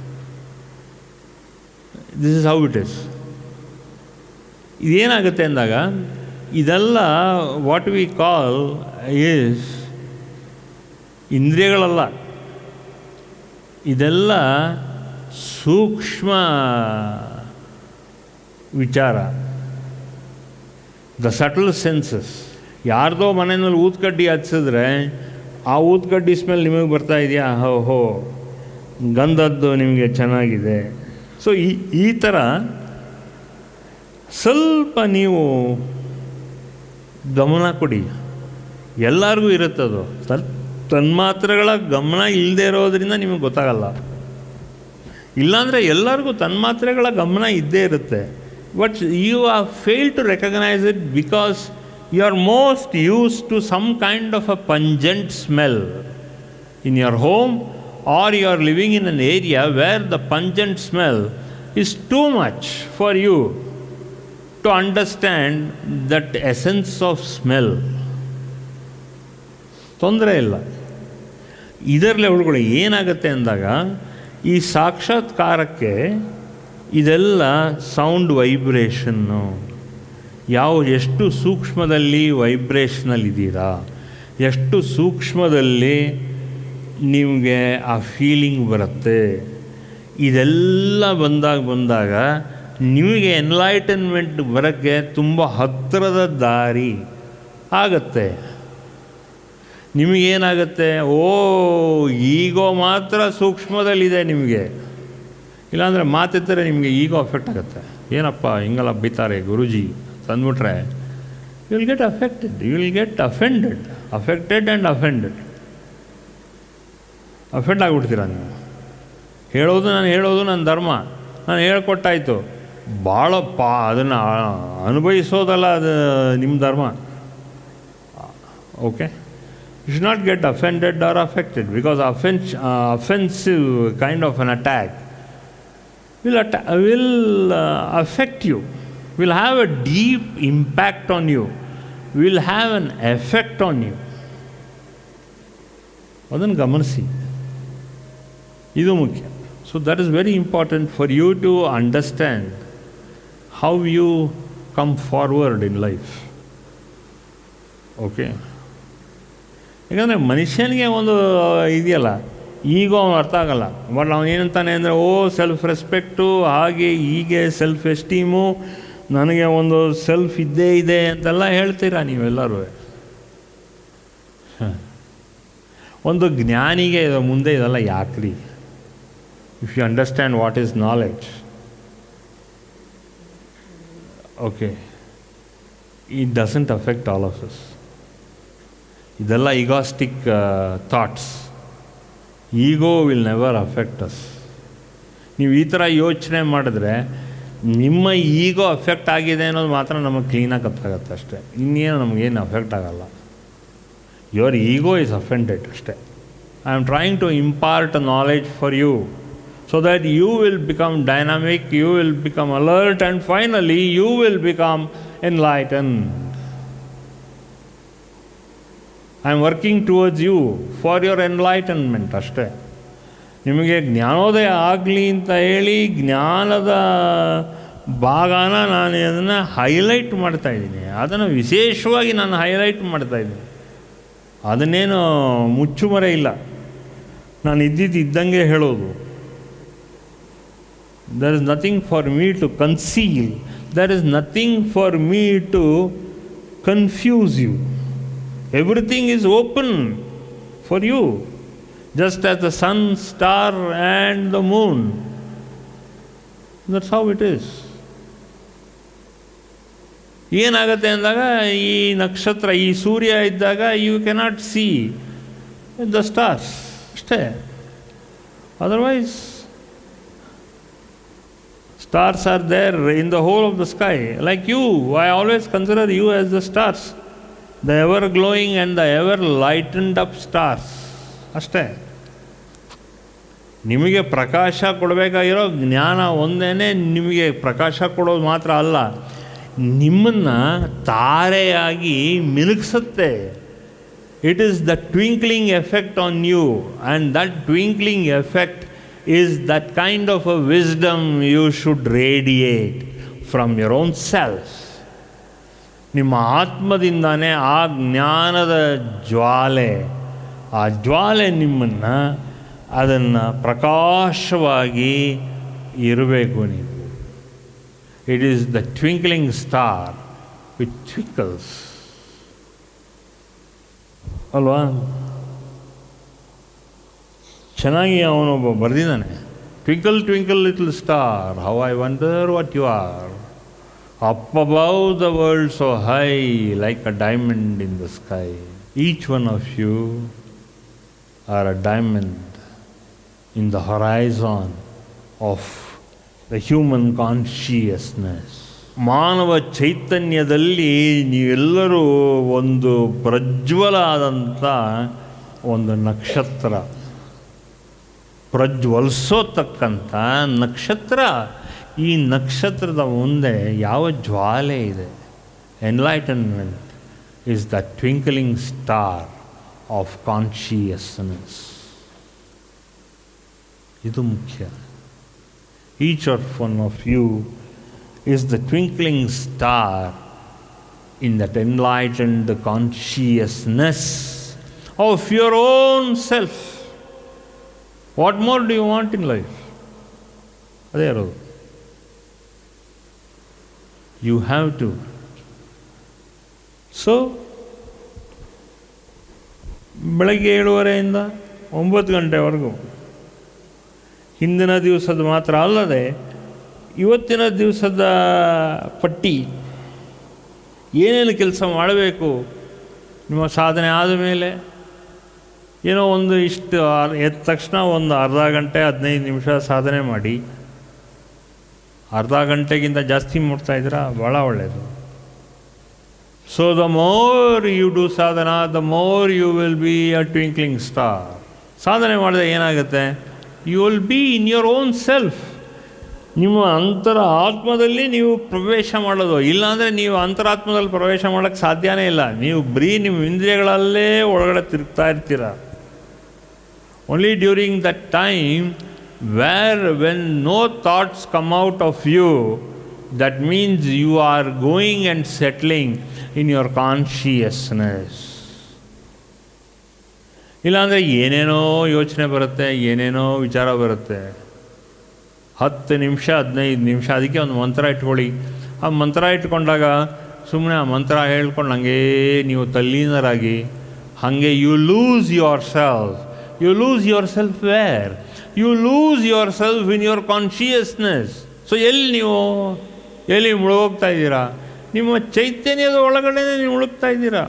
This is how it is. ಇದೇನಾಗುತ್ತೆ ಅಂದಾಗ ಇದೆಲ್ಲ ವಾಟ್ ವಿ ಕಾಲ್ ಈಸ್ ಇಂದ್ರಿಯಗಳಲ್ಲ, ಇದೆಲ್ಲ ಸೂಕ್ಷ್ಮ ವಿಚಾರ. The subtle senses. ಯಾರ್ದೋ ಮನೆಯಲ್ಲಿ ಊದ್ಕಡ್ಡಿ ಹಚ್ಚಿದ್ರೆ ಆ ಊದ್ಕಡ್ಡಿ ಸ್ಮೆಲ್ ನಿಮಗೆ ಬರ್ತಾ ಇದೆಯಾ? ಹೋ ಗಂಧದ್ದು ನಿಮಗೆ ಚೆನ್ನಾಗಿದೆ. ಸೊ ಈ ಥರ ಸ್ವಲ್ಪ ನೀವು ಗಮನ ಕೊಡಿ. ಎಲ್ಲರಿಗೂ ಇರುತ್ತದು. ತನ್ಮಾತ್ರೆಗಳ ಗಮನ ಇಲ್ಲದೆ ಇರೋದ್ರಿಂದ ನಿಮಗೆ ಗೊತ್ತಾಗಲ್ಲ. ಇಲ್ಲಾಂದರೆ ಎಲ್ಲರಿಗೂ ತನ್ಮಾತ್ರೆಗಳ ಗಮನ ಇದ್ದೇ ಇರುತ್ತೆ. But you are fail to recognise it because you are most use to some kind of a pungent smell in your home, or you are living in an area where the pungent smell is too much for you to understand that essence of smell. ತೊಂದರೆ ಇಲ್ಲ. ಇದರಲ್ಲಿ ಅವಳುಗಳು ಏನಾಗುತ್ತೆ ಅಂದಾಗ ಈ ಸಾಕ್ಷಾತ್ಕಾರಕ್ಕೆ ಇದೆಲ್ಲ sound vibration. ಎಷ್ಟು ಸೂಕ್ಷ್ಮದಲ್ಲಿ ವೈಬ್ರೇಷನಲ್ಲಿದ್ದೀರಾ, ಎಷ್ಟು ಸೂಕ್ಷ್ಮದಲ್ಲಿ ನಿಮಗೆ ಆ ಫೀಲಿಂಗ್ ಬರುತ್ತೆ, ಇದೆಲ್ಲ ಬಂದಾಗ ನಿಮಗೆ ಎನ್ಲೈಟನ್ಮೆಂಟ್ ಬರೋಕ್ಕೆ ತುಂಬ ಹತ್ತಿರದ ದಾರಿ ಆಗತ್ತೆ. ನಿಮಗೇನಾಗುತ್ತೆ, ಈಗೋ ಮಾತ್ರ ಸೂಕ್ಷ್ಮದಲ್ಲಿದೆ ನಿಮಗೆ. ಇಲ್ಲಾಂದರೆ ಮಾತಿದ್ದರೆ ನಿಮಗೆ ಈಗೋ ಅಫೆಕ್ಟ್ ಆಗುತ್ತೆ. ಏನಪ್ಪ ಹಿಂಗೆಲ್ಲ ಬೈತಾರೆ ಗುರೂಜಿ ತಂದ್ಬಿಟ್ರೆ you will get affected, you will get offended and offend ಆಗಿಬಿಡ್ತೀರ ನೀವು. ನಾನು ಹೇಳೋದು ನನ್ನ ಧರ್ಮ, ನಾನು ಹೇಳ್ಕೊಟ್ಟಾಯಿತು. ಭಾಳ ಅದನ್ನು ಅನುಭವಿಸೋದಲ್ಲ, ಅದು ನಿಮ್ಮ ಧರ್ಮ. Okay, you should not get offended or affected, because offensive kind of an attack will affect you, will have a deep impact on you, will have an effect on you. ಅದನ್ನು ಗಮನಿಸಿ, ಇದು ಮುಖ್ಯ. So that is very important for you to understand how you come forward in life. Okay, ಯಾಕಂದರೆ ಮನುಷ್ಯನಿಗೆ ಒಂದು ಇದೆಯಲ್ಲ, ಈಗೋ ಅವನು ಅರ್ಥ ಆಗಲ್ಲ. ಬಟ್ ಅವನು ಏನಂತಾನೆ ಅಂದರೆ, ಸೆಲ್ಫ್ ರೆಸ್ಪೆಕ್ಟು, ಹಾಗೆ ಹೀಗೆ ಸೆಲ್ಫ್ ಎಸ್ಟೀಮು, ನನಗೆ ಒಂದು ಸೆಲ್ಫ್ ಇದ್ದೇ ಇದೆ ಅಂತೆಲ್ಲ ಹೇಳ್ತೀರಾ ನೀವೆಲ್ಲರೂ. ಒಂದು ಜ್ಞಾನಿಗೆ ಮುಂದೆ ಇದೆಲ್ಲ ಯಾಕ್ರಿ? If you understand what is knowledge, okay, it doesn't affect all of us. ಇದೆಲ್ಲ egoistic thoughts. Ego will never affect us. ನೀವು ಈ ಥರ ಯೋಚನೆ ಮಾಡಿದ್ರೆ ನಿಮ್ಮ ಈಗೋ ಅಫೆಕ್ಟ್ ಆಗಿದೆ ಅನ್ನೋದು ಮಾತ್ರ ನಮಗೆ ಕ್ಲೀನಾಗಿ ಗೊತ್ತಾಗತ್ತೆ ಅಷ್ಟೇ. ಇನ್ನೇನು ನಮಗೇನು ಅಫೆಕ್ಟ್ ಆಗಲ್ಲ. ಯುವರ್ ಈಗೋ ಈಸ್ ಅಫೆಂಡೆಡ್ ಅಷ್ಟೇ. I am trying to impart knowledge for you so that you will become dynamic, you will become alert, and finally you will become enlighten. I am working towards you for your enlightenment ಅಷ್ಟೇ. ನಿಮಗೆ ಜ್ಞಾನೋದಯ ಆಗಲಿ ಅಂತ ಹೇಳಿ ಜ್ಞಾನದ ಭಾಗನ ನಾನು ಅದನ್ನು highlight ಮಾಡ್ತಾಯಿದ್ದೀನಿ, ಅದನ್ನು ವಿಶೇಷವಾಗಿ ನಾನು ಹೈಲೈಟ್ ಮಾಡ್ತಾಯಿದ್ದೀನಿ. ಅದನ್ನೇನು ಮುಚ್ಚುಮರೆ ಇಲ್ಲ, ನಾನು ಇದ್ದಂಗೆ ಹೇಳೋದು. There is nothing for me to conceal, there is nothing for me to confuse you. Everything is open for you, just as the sun, star and the moon. That's how it is. ಏನಾಗುತ್ತೆ ಅಂದಾಗ, ಈ ನಕ್ಷತ್ರ, ಈ ಸೂರ್ಯ ಇದ್ದಾಗ you cannot see the stars ಅಷ್ಟೇ. Otherwise stars are there in the whole of the sky. Like you, I always consider you as the stars, the ever glowing and the ever lightened up stars ಅಷ್ಟೇ. ನಿಮಗೆ ಪ್ರಕಾಶ ಕೊಡಬೇಕಾಗಿರೋ ಜ್ಞಾನ ಒಂದೇ ನಿಮಗೆ ಪ್ರಕಾಶ ಕೊಡೋದು ಮಾತ್ರ ಅಲ್ಲ, ನಿಮ್ಮನ್ನು ತಾರೆಯಾಗಿ ಮಿನುಗಿಸುತ್ತೆ. It is the twinkling effect on you, and that twinkling effect is that kind of a wisdom you should radiate from your own self. ನಿಮ್ಮ ಆತ್ಮದಿಂದಾನೇ ಆ ಜ್ಞಾನದ ಜ್ವಾಲೆ, ಆ ಜ್ವಾಲೆ ನಿಮ್ಮನ್ನು ಅದನ್ನು ಪ್ರಕಾಶವಾಗಿ ಇರಬೇಕು ನೀವು. It is the twinkling star which twinkles ಅಲ್ವಾ? ಚೆನ್ನಾಗಿ ಅವನೊಬ್ಬ ಬರೆದಿದ್ದಾನೆ, twinkle twinkle little star, how I wonder what you are, up above the world so high, like a diamond in the sky. Each one of you are a diamond in the horizon of the human consciousness. ಮಾನವ ಚೈತನ್ಯದಲ್ಲಿ ನೀವೆಲ್ಲರೂ ಒಂದು ಪ್ರಜ್ವಲ ಆದಂಥ ಒಂದು ನಕ್ಷತ್ರ, ಪ್ರಜ್ವಲಿಸೋತಕ್ಕಂಥ ನಕ್ಷತ್ರ. ಈ ನಕ್ಷತ್ರದ ಮುಂದೆ ಯಾವ ಜ್ವಾಲೆ ಇದೆ? Enlightenment is the twinkling star of consciousness. ಇದು ಮುಖ್ಯ. Each of one of you is the twinkling star in that enlightened consciousness of your own self. What more do you want in life? ಅದೇ ಇರೋದು. You have to. So, ಬೆಳಗ್ಗೆ 7:30 9 ಗಂಟೆವರೆಗೂ ಹಿಂದಿನ ದಿವಸದ ಮಾತ್ರ ಅಲ್ಲದೆ ಇವತ್ತಿನ ದಿವಸದ ಪಟ್ಟಿ, ಏನೇನು ಕೆಲಸ ಮಾಡಬೇಕು ನಿಮ್ಮ ಸಾಧನೆ ಆದಮೇಲೆ, ಏನೋ ಒಂದು ಇಷ್ಟು ಎದ್ದ ತಕ್ಷಣ ಒಂದು ಅರ್ಧ ಗಂಟೆ 15 ನಿಮಿಷ ಸಾಧನೆ ಮಾಡಿ, ಅರ್ಧ ಗಂಟೆಗಿಂತ ಜಾಸ್ತಿ ಮಾಡ್ತಾಯಿದ್ದೀರಾ, ಭಾಳ ಒಳ್ಳೆಯದು. So the more you do sadhana, the more you will be a twinkling star. ಸಾಧನೆ ಮಾಡಿದ್ರೆ ಏನಾಗುತ್ತೆ? You will be in your own self. ನಿಮ್ಮ ಅಂತರ ಆತ್ಮದಲ್ಲಿ ನೀವು ಪ್ರವೇಶ ಮಾಡೋದು. ಇಲ್ಲಾಂದರೆ ನೀವು ಅಂತರಾತ್ಮದಲ್ಲಿ ಪ್ರವೇಶ ಮಾಡೋಕ್ಕೆ ಸಾಧ್ಯನೇ ಇಲ್ಲ. ನೀವು ಬರೀ ನಿಮ್ಮ ಇಂದ್ರಿಯಗಳಲ್ಲೇ ಒಳಗಡೆ ತಿರುಗ್ತಾ ಇರ್ತೀರ. Only during that time when no thoughts come out of you, that means you are going and settling in your consciousness. ಇಲ್ಲಾಂದರೆ ಏನೇನೋ ಯೋಚನೆ ಬರುತ್ತೆ, ಏನೇನೋ ವಿಚಾರ ಬರುತ್ತೆ. 10 ನಿಮಿಷ 15 ನಿಮಿಷ ಅದಕ್ಕೆ ಒಂದು ಮಂತ್ರ ಇಟ್ಕೊಳ್ಳಿ. ಆ ಮಂತ್ರ ಇಟ್ಕೊಂಡಾಗ ಸುಮ್ಮನೆ ಆ ಮಂತ್ರ ಹೇಳ್ಕೊಂಡು ಹಾಗೇ ನೀವು ತಲ್ಲೀನರಾಗಿ ಹಾಗೆ you lose yourself. You lose yourself where? You lose yourself in your consciousness. So ಎಲ್ಲಿ ಮುಳುಗೋಗ್ತಾ ಇದ್ದೀರಾ? ನಿಮ್ಮ ಚೈತನ್ಯದ ಒಳಗಡೆ ನೀವು ಮುಳುಗ್ತಾ ಇದ್ದೀರಾ.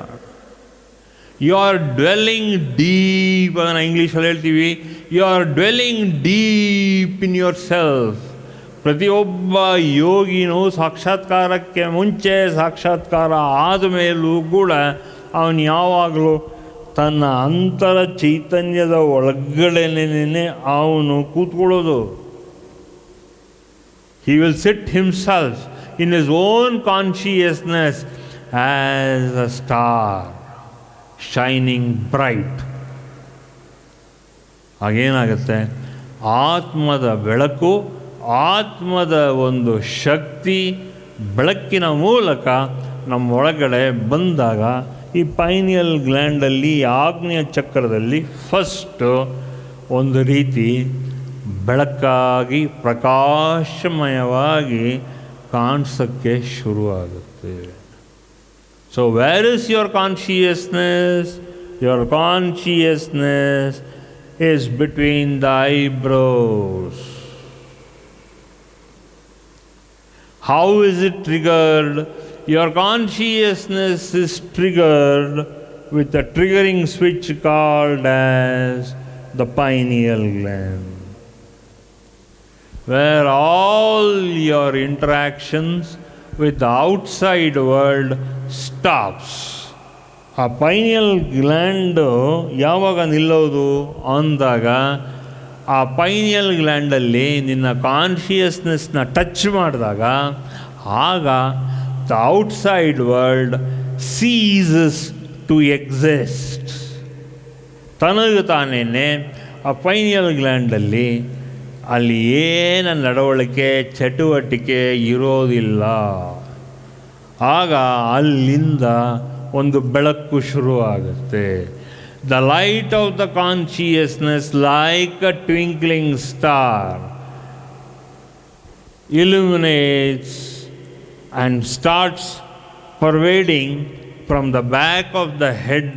ಯು ಆರ್ ಡ್ವೆಲ್ಲಿಂಗ್ ಡೀಪ್, ಅದನ್ನು ಇಂಗ್ಲೀಷಲ್ಲಿ ಹೇಳ್ತೀವಿ, you are dwelling deep in yourself. ಪ್ರತಿಯೊಬ್ಬ ಯೋಗಿನೂ ಸಾಕ್ಷಾತ್ಕಾರಕ್ಕೆ ಮುಂಚೆ, ಸಾಕ್ಷಾತ್ಕಾರ ಆದಮೇಲೂ ಕೂಡ ಅವನು ಯಾವಾಗಲೂ ತನ್ನ ಅಂತರ ಚೈತನ್ಯದ ಒಳಗಡೆನೇ ಅವನು ಕೂತ್ಕೊಳ್ಳೋದು. He will sit himself in his own consciousness as a star shining bright. ಹಾಗೇನಾಗುತ್ತೆ? ಆತ್ಮದ ಬೆಳಕು, ಆತ್ಮದ ಒಂದು ಶಕ್ತಿ ಬೆಳಕಿನ ಮೂಲಕ ನಮ್ಮ ಒಳಗಡೆ ಬಂದಾಗ ಈ ಪೈನಿಯಲ್ ಗ್ಲ್ಯಾಂಡಲ್ಲಿ, ಆಗ್ನೇಯ ಚಕ್ರದಲ್ಲಿ ಫಸ್ಟು ಒಂದು ರೀತಿ ಬೆಳಕಾಗಿ ಪ್ರಕಾಶಮಯವಾಗಿ ಕಾಣಿಸೋಕ್ಕೆ ಶುರುವಾಗುತ್ತೆ. So where is your consciousness? Your consciousness is between the eyebrows. How is it triggered? Your consciousness is triggered with a triggering switch called as the pineal gland, where all your interactions with the outside world stops. ಆ pineal gland ಯಾವಾಗ ನಿಲ್ಲೋದು ಅಂದಾಗ, ಆ pineal ಗ್ಲ್ಯಾಂಡಲ್ಲಿ ನಿನ್ನ ಕಾನ್ಷಿಯಸ್ನೆಸ್ನ touch ಮಾಡಿದಾಗ ಆಗ the outside world ceases to exist. ತನಗೆ ತಾನೇ ಆ ಪೈನಿಯಲ್ ಗ್ಲ್ಯಾಂಡಲ್ಲಿ ಅಲ್ಲಿ ಏನು ನಡವಳಿಕೆ ಚಟುವಟಿಕೆ ಇರೋದಿಲ್ಲ. ಆಗ ಅಲ್ಲಿಂದ ಒಂದು ಬೆಳಕು ಶುರುವಾಗುತ್ತೆ. The light of the consciousness, like a twinkling star, illuminates and starts pervading from the back of the head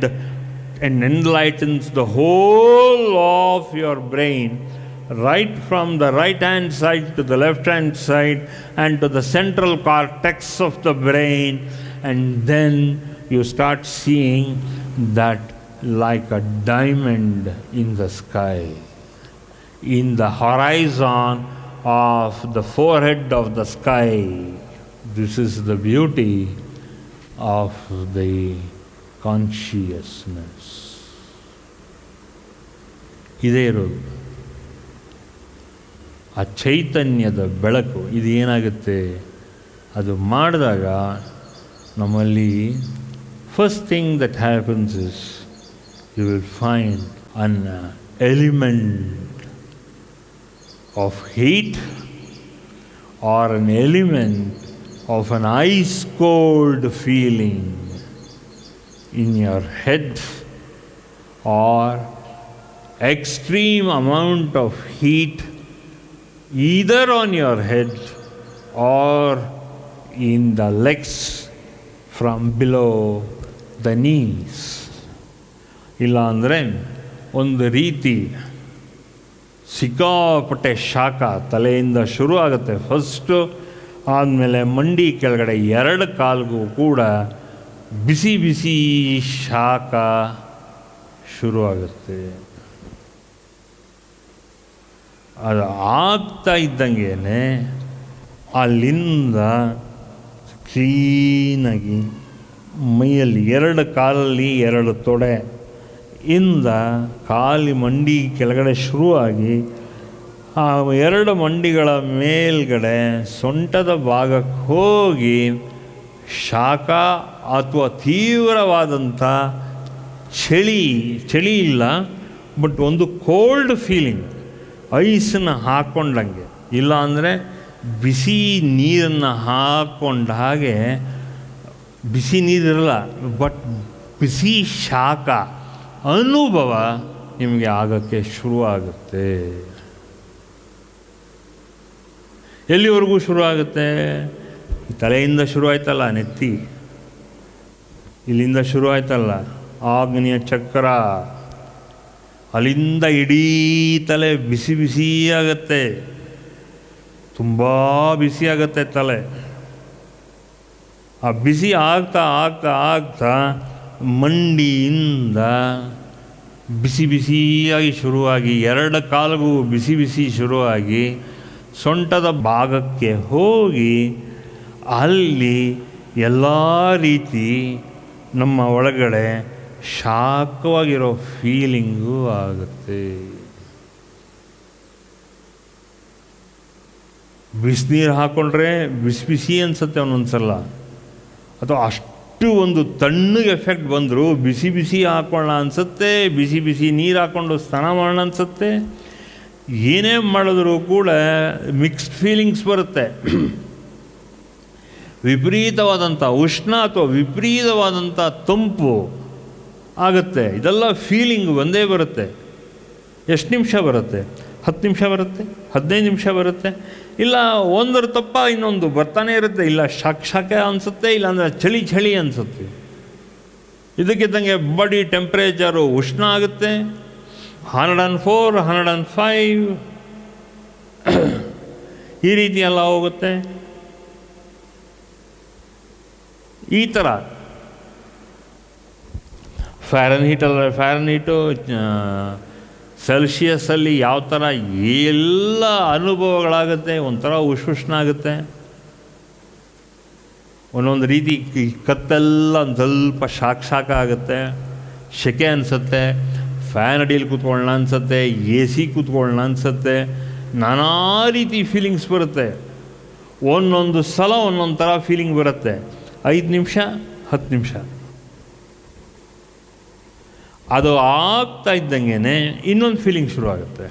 and enlightens the whole of your brain, right from the right hand side to the left hand side and to the central cortex of the brain, and then you start seeing that like a diamond in the sky, in the horizon of the forehead of the sky. This is the beauty of the consciousness. ಇದೇ ಇರೋದು ಆ ಚೈತನ್ಯದ ಬೆಳಕು. ಇದು ಏನಾಗುತ್ತೆ? ಅದು ಮಾಡಿದಾಗ ನಮ್ಮಲ್ಲಿ first thing that happens is you will find an element of heat or an element of an ice cold feeling in your head, or extreme amount of heat either on your head or in the legs from below the knees. ಇಲ್ಲ ಅಂದರೆ ಒಂದು ರೀತಿ ಸಿಕ್ಕಾಪಟ್ಟೆ ಶಾಖ ತಲೆಯಿಂದ ಶುರು ಆಗುತ್ತೆ first. ಆದಮೇಲೆ ಮಂಡಿ ಕೆಳಗಡೆ 2 ಕಾಲಿಗೂ ಕೂಡ ಬಿಸಿ ಬಿಸಿ ಶಾಖ ಶುರುವಾಗುತ್ತೆ. ಅದು ಆಗ್ತಾ ಇದ್ದಂಗೆ ಅಲ್ಲಿಂದ ಕ್ಲೀನಾಗಿ ಮೈಯಲ್ಲಿ 2 ಕಾಲಲ್ಲಿ 2 ತೊಡೆ ಇಂದ ಕಾಲಿ ಮಂಡಿ ಕೆಳಗಡೆ ಶುರುವಾಗಿ ಆ 2 ಮಂಡಿಗಳ ಮೇಲ್ಗಡೆ ಸೊಂಟದ ಭಾಗಕ್ಕೆ ಹೋಗಿ ಶಾಖ ಅಥವಾ ತೀವ್ರವಾದಂಥ ಚಳಿ ಇಲ್ಲ, ಬಟ್ ಒಂದು ಕೋಲ್ಡ್ ಫೀಲಿಂಗ್, ಐಸನ್ನು ಹಾಕ್ಕೊಂಡಂಗೆ, ಇಲ್ಲ ಅಂದರೆ ಬಿಸಿ ನೀರನ್ನು ಹಾಕ್ಕೊಂಡ ಹಾಗೆ, ಬಿಸಿ ನೀರಿರಲ್ಲ ಬಟ್ ಬಿಸಿ ಶಾಖ ಅನುಭವ ನಿಮಗೆ ಆಗೋಕ್ಕೆ ಶುರುವಾಗುತ್ತೆ. ಎಲ್ಲಿವರೆಗೂ ಶುರುವಾಗುತ್ತೆ? ತಲೆಯಿಂದ ಶುರುವಾಯ್ತಲ್ಲ, ನೆತ್ತಿ ಇಲ್ಲಿಂದ ಶುರುವಾಯ್ತಲ್ಲ ಆಗ್ನೇಯ ಚಕ್ರ, ಅಲ್ಲಿಂದ ಇಡೀ ತಲೆ ಬಿಸಿ ಬಿಸಿ ಆಗುತ್ತೆ, ತುಂಬ ಬಿಸಿ ಆಗುತ್ತೆ ತಲೆ. ಆ ಬಿಸಿ ಆಗ್ತಾ ಆಗ್ತಾ ಆಗ್ತಾ ಮಂಡಿಯಿಂದ ಬಿಸಿ ಬಿಸಿಯಾಗಿ ಶುರುವಾಗಿ 2 ಕಾಲಿಗೂ ಬಿಸಿ ಬಿಸಿ ಶುರುವಾಗಿ ಸೊಂಟದ ಭಾಗಕ್ಕೆ ಹೋಗಿ ಅಲ್ಲಿ ಎಲ್ಲ ರೀತಿ ನಮ್ಮ ಒಳಗಡೆ ಶಾಖವಾಗಿರೋ ಫೀಲಿಂಗು ಆಗುತ್ತೆ. ಬಿಸಿನೀರು ಹಾಕ್ಕೊಂಡ್ರೆ ಬಿಸಿ ಬಿಸಿ ಅನಿಸುತ್ತೆ ಒಂದೊಂದು ಸಲ, ಅಥವಾ ಅಷ್ಟು ಒಂದು ತಣ್ಣಗೆ ಎಫೆಕ್ಟ್ ಬಂದರೂ ಬಿಸಿ ಬಿಸಿ ಹಾಕ್ಕೊಳ್ಳೋಣ ಅನಿಸುತ್ತೆ, ಬಿಸಿ ಬಿಸಿ ನೀರು ಹಾಕ್ಕೊಂಡು ಸ್ನಾನ ಮಾಡೋಣ ಅನಿಸುತ್ತೆ. ಏನೇ ಮಾಡಿದ್ರೂ ಕೂಡ ಮಿಕ್ಸ್ಡ್ ಫೀಲಿಂಗ್ಸ್ ಬರುತ್ತೆ. ವಿಪರೀತವಾದಂಥ ಉಷ್ಣ ಅಥವಾ ವಿಪರೀತವಾದಂಥ ತಂಪು ಆಗುತ್ತೆ. ಇದೆಲ್ಲ ಫೀಲಿಂಗ್ ಒಂದೇ ಬರುತ್ತೆ. ಎಷ್ಟು ನಿಮಿಷ ಬರುತ್ತೆ? 10 ನಿಮಿಷ ಬರುತ್ತೆ, 15 ನಿಮಿಷ ಬರುತ್ತೆ, ಇಲ್ಲ ಒಂದರ ತಪ್ಪ ಇನ್ನೊಂದು ಬರ್ತಾನೆ ಇರುತ್ತೆ. ಇಲ್ಲ ಶಾಖ ಅನಿಸುತ್ತೆ, ಇಲ್ಲಾಂದರೆ ಚಳಿ ಅನಿಸುತ್ತೆ. ಇದಕ್ಕಿದ್ದಂಗೆ ಬಾಡಿ ಟೆಂಪ್ರೇಚರು ಉಷ್ಣ ಆಗುತ್ತೆ, 104, 105 ಈ ರೀತಿ ಎಲ್ಲ ಹೋಗುತ್ತೆ. ಈ ಥರ ಫ್ಯಾರನ್ಹೀಟು ಸೆಲ್ಸಿಯಸ್ಸಲ್ಲಿ ಯಾವ ಥರ ಎಲ್ಲ ಅನುಭವಗಳಾಗುತ್ತೆ. ಒಂಥರ ಉಷ್ಣ ಆಗುತ್ತೆ, ಒಂದೊಂದು ರೀತಿ ಕತ್ತೆಲ್ಲ ಒಂದು ಸ್ವಲ್ಪ ಶಾಖ ಆಗುತ್ತೆ, ಸೆಕೆ ಅನಿಸುತ್ತೆ, ಫ್ಯಾನ್ ಅಡಿಯಲ್ಲಿ ಕೂತ್ಕೊಳ್ಳೋಣ ಅನಿಸುತ್ತೆ, AC ಕೂತ್ಕೊಳ್ಳೋಣ ಅನಿಸುತ್ತೆ, ನಾನಾ ರೀತಿ ಫೀಲಿಂಗ್ಸ್ ಬರುತ್ತೆ. ಒಂದೊಂದು ಸಲ ಒಂದೊಂದು ಥರ ಫೀಲಿಂಗ್ ಬರುತ್ತೆ. 5 ನಿಮಿಷ 10 ನಿಮಿಷ ಅದು ಆಗ್ತಾ ಇದ್ದಂಗೆ ಇನ್ನೊಂದು ಫೀಲಿಂಗ್ ಶುರುವಾಗುತ್ತೆ.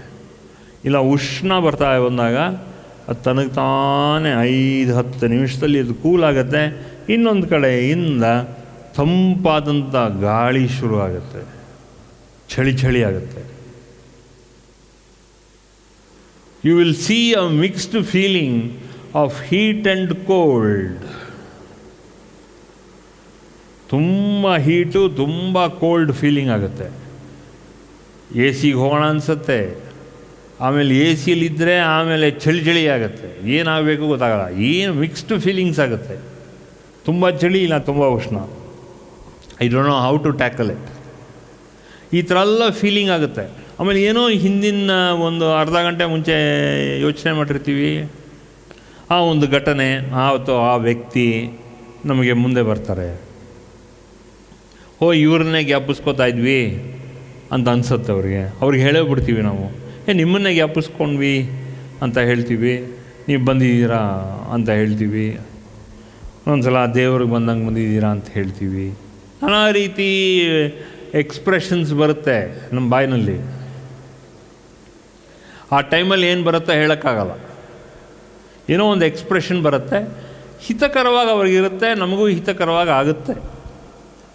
ಇಲ್ಲ ಉಷ್ಣ ಬರ್ತಾ ಬಂದಾಗ ಅದು ತನಗೆ ತಾನೇ 5-10 ನಿಮಿಷದಲ್ಲಿ ಅದು ಕೂಲಾಗುತ್ತೆ. ಇನ್ನೊಂದು ಕಡೆಯಿಂದ ತಂಪಾದಂಥ ಗಾಳಿ ಶುರುವಾಗುತ್ತೆ, ಚಳಿ ಆಗುತ್ತೆ. You will see a mixed feeling of heat and cold. ತುಂಬ ಹೀಟು, ತುಂಬ ಕೋಲ್ಡ್ ಫೀಲಿಂಗ್ ಆಗುತ್ತೆ. AC ಹೋಗೋಣ ಅನಿಸುತ್ತೆ, ಆಮೇಲೆ AC-ಯಲ್ಲಿದ್ದರೆ ಆಮೇಲೆ ಚಳಿ ಆಗುತ್ತೆ, ಏನಾಗಬೇಕು ಗೊತ್ತಾಗಲ್ಲ, ಏನು ಮಿಕ್ಸ್ಡ್ ಫೀಲಿಂಗ್ಸ್ ಆಗುತ್ತೆ. ತುಂಬ ಚಳಿ, ಇಲ್ಲ ತುಂಬ ಉಷ್ಣ. I don't know how to tackle it. ಈ ಥರ ಎಲ್ಲ ಫೀಲಿಂಗ್ ಆಗುತ್ತೆ. ಆಮೇಲೆ ಏನೋ ಹಿಂದಿನ ಒಂದು ಅರ್ಧ ಗಂಟೆ ಮುಂಚೆ ಯೋಚನೆ ಮಾಡಿರ್ತೀವಿ, ಆ ಒಂದು ಘಟನೆ, ಆ ವ್ಯಕ್ತಿ ನಮಗೆ ಮುಂದೆ ಬರ್ತಾರೆ. ಇವ್ರನ್ನೇ ಜ್ಞಾಪಿಸ್ಕೋತಾ ಇದ್ವಿ ಅಂತ ಅನ್ಸುತ್ತೆ ಅವ್ರಿಗೆ ಹೇಳೇ ಬಿಡ್ತೀವಿ ನಾವು. ನಿಮ್ಮನ್ನೇ ಜ್ಞಾಪಿಸ್ಕೊಂಡ್ವಿ ಅಂತ ಹೇಳ್ತೀವಿ, ನೀವು ಬಂದಿದ್ದೀರಾ ಅಂತ ಹೇಳ್ತೀವಿ, ಒಂದು ಸಲ ದೇವ್ರಿಗೆ ಬಂದಂಗೆ ಬಂದಿದ್ದೀರಾ ಅಂತ ಹೇಳ್ತೀವಿ. ನಾನಾ ರೀತಿ ಎಕ್ಸ್ಪ್ರೆಷನ್ಸ್ ಬರುತ್ತೆ ನಮ್ಮ ಬಾಯಿನಲ್ಲಿ. ಆ ಟೈಮಲ್ಲಿ ಏನು ಬರುತ್ತೋ ಹೇಳೋಕ್ಕಾಗಲ್ಲ, ಏನೋ ಒಂದು ಎಕ್ಸ್ಪ್ರೆಷನ್ ಬರುತ್ತೆ, ಹಿತಕರವಾಗಿ ಅವ್ರಿಗಿರುತ್ತೆ, ನಮಗೂ ಹಿತಕರವಾಗಿ ಆಗುತ್ತೆ.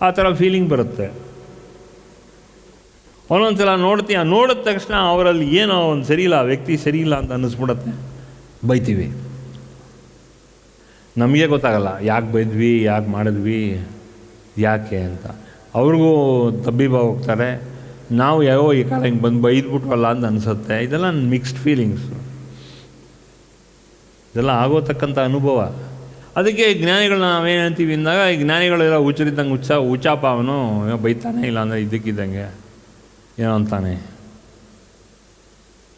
ಆ ಥರ ಫೀಲಿಂಗ್ ಬರುತ್ತೆ. ಒಂದೊಂದು ಸಲ ನೋಡಿದ ತಕ್ಷಣ ಅವರಲ್ಲಿ ಏನೋ ಒಂದು ಸರಿಯಿಲ್ಲ, ಆ ವ್ಯಕ್ತಿ ಸರಿಯಿಲ್ಲ ಅಂತ ಅನ್ನಿಸ್ಬಿಡತ್ತೆ, ಬೈತೀವಿ. ನಮಗೆ ಗೊತ್ತಾಗಲ್ಲ ಯಾಕೆ ಬೈದ್ವಿ, ಯಾಕೆ ಮಾಡಿದ್ವಿ, ಯಾಕೆ ಅಂತ. ಅವ್ರಿಗೂ ತಬ್ಬಿಬ ಹೋಗ್ತಾರೆ, ನಾವು ಈ ಕಾಲ ಹಿಂಗೆ ಬಂದು ಬೈದ್ಬಿಟ್ವಲ್ಲ ಅಂತ ಅನಿಸುತ್ತೆ. ಇದೆಲ್ಲ ಮಿಕ್ಸ್ಡ್ ಫೀಲಿಂಗ್ಸು, ಇದೆಲ್ಲ ಆಗೋತಕ್ಕಂಥ ಅನುಭವ. ಅದಕ್ಕೆ ಜ್ಞಾನಿಗಳನ್ನ ನಾವೇನು ಹೇಳ್ತೀವಿ ಅಂದಾಗ, ಈ ಜ್ಞಾನಿಗಳೆಲ್ಲ ಹುಚ್ಚರಿದ್ದಂಗೆ ಹುಚ್ಚಾಪ, ಅವನು ಬೈತಾನೆ, ಇಲ್ಲ ಅಂದರೆ ಇದಕ್ಕಿದ್ದಂಗೆ ಏನೋ ಅಂತಾನೆ.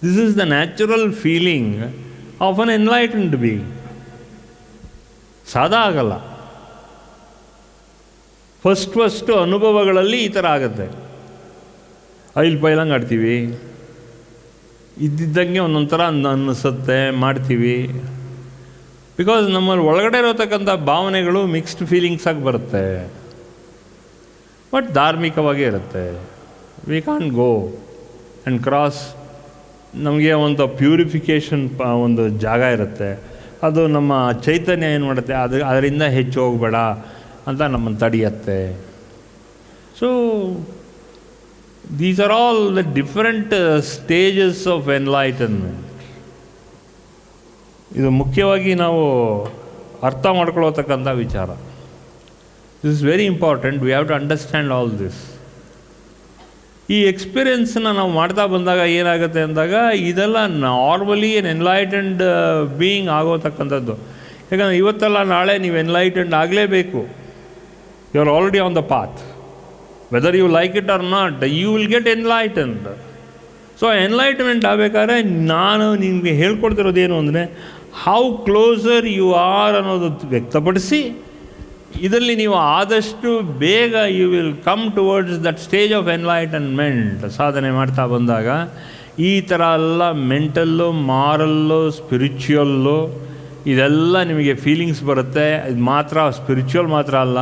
This is the natural feeling of an enlightened being. ಸಾದಾ ಆಗಲ್ಲ. ಫಸ್ಟು ಅನುಭವಗಳಲ್ಲಿ ಈ ಥರ ಆಗುತ್ತೆ. ಐಲ್ ಪೈಲಂಗೆ ಆಡ್ತೀವಿ, ಇದ್ದಿದ್ದಂಗೆ ಒಂದೊಂಥರ ಅನ್ನಿಸುತ್ತೆ, ಮಾಡ್ತೀವಿ. ಬಿಕಾಸ್ ನಮ್ಮಲ್ಲಿ ಒಳಗಡೆ ಇರತಕ್ಕಂಥ ಭಾವನೆಗಳು ಮಿಕ್ಸ್ಡ್ ಫೀಲಿಂಗ್ಸಾಗಿ ಬರುತ್ತೆ, ಬಟ್ ಧಾರ್ಮಿಕವಾಗೇ ಇರುತ್ತೆ. We can't go and cross. ನಮಗೆ ಒಂದು ಪ್ಯೂರಿಫಿಕೇಷನ್ ಒಂದು ಜಾಗ ಇರುತ್ತೆ, ಅದು ನಮ್ಮ ಚೈತನ್ಯ ಏನು ಮಾಡುತ್ತೆ, ಅದರಿಂದ ಹೆಚ್ಚು ಹೋಗಬೇಡ ಅಂತ ನಮ್ಮನ್ನು ತಡೆಯುತ್ತೆ. So these are all the different stages of enlightenment. ಇದು ಮುಖ್ಯವಾಗಿ ನಾವು ಅರ್ಥ ಮಾಡ್ಕೊಳ್ತಕ್ಕಂಥ ವಿಚಾರ. This is very important. We have to understand all this. ಈ ಎಕ್ಸ್ಪೀರಿಯೆನ್ಸನ್ನ ನಾವು ಮಾಡ್ತಾ ಬಂದಾಗ ಏನಾಗುತ್ತೆ ಅಂದಾಗ ಇದೆಲ್ಲ ನಾರ್ಮಲಿ ಎನ್ಲೈಟೆಂಡ್ ಬೀಯಿಂಗ್ ಆಗೋತಕ್ಕಂಥದ್ದು. ಯಾಕಂದರೆ ಇವತ್ತೆಲ್ಲ ನಾಳೆ ನೀವು ಎನ್ಲೈಟೆಂಡ್ ಆಗಲೇಬೇಕು. You are already on the path. Whether you like it or not, you will get enlightened. So enlightenment ಆಗಬೇಕಾದ್ರೆ ನಾನು ನಿಮಗೆ ಹೇಳ್ಕೊಡ್ತಿರೋದೇನು ಅಂದರೆ, ಹೌ ಕ್ಲೋಸರ್ ಯು ಆರ್ ಅನ್ನೋದು ವ್ಯಕ್ತಪಡಿಸಿ, ಇದರಲ್ಲಿ ನೀವು ಆದಷ್ಟು ಬೇಗ you will come towards that stage of enlightenment. ಸಾಧನೆ ಮಾಡ್ತಾ ಬಂದಾಗ ಈ ಥರ ಎಲ್ಲ ಮೆಂಟಲ್ಲು, ಮಾರಲ್ಲು, ಸ್ಪಿರಿಚುವಲ್ಲು ಇದೆಲ್ಲ ನಿಮಗೆ ಫೀಲಿಂಗ್ಸ್ ಬರುತ್ತೆ. ಇದು ಮಾತ್ರ ಸ್ಪಿರಿಚುವಲ್ ಮಾತ್ರ ಅಲ್ಲ,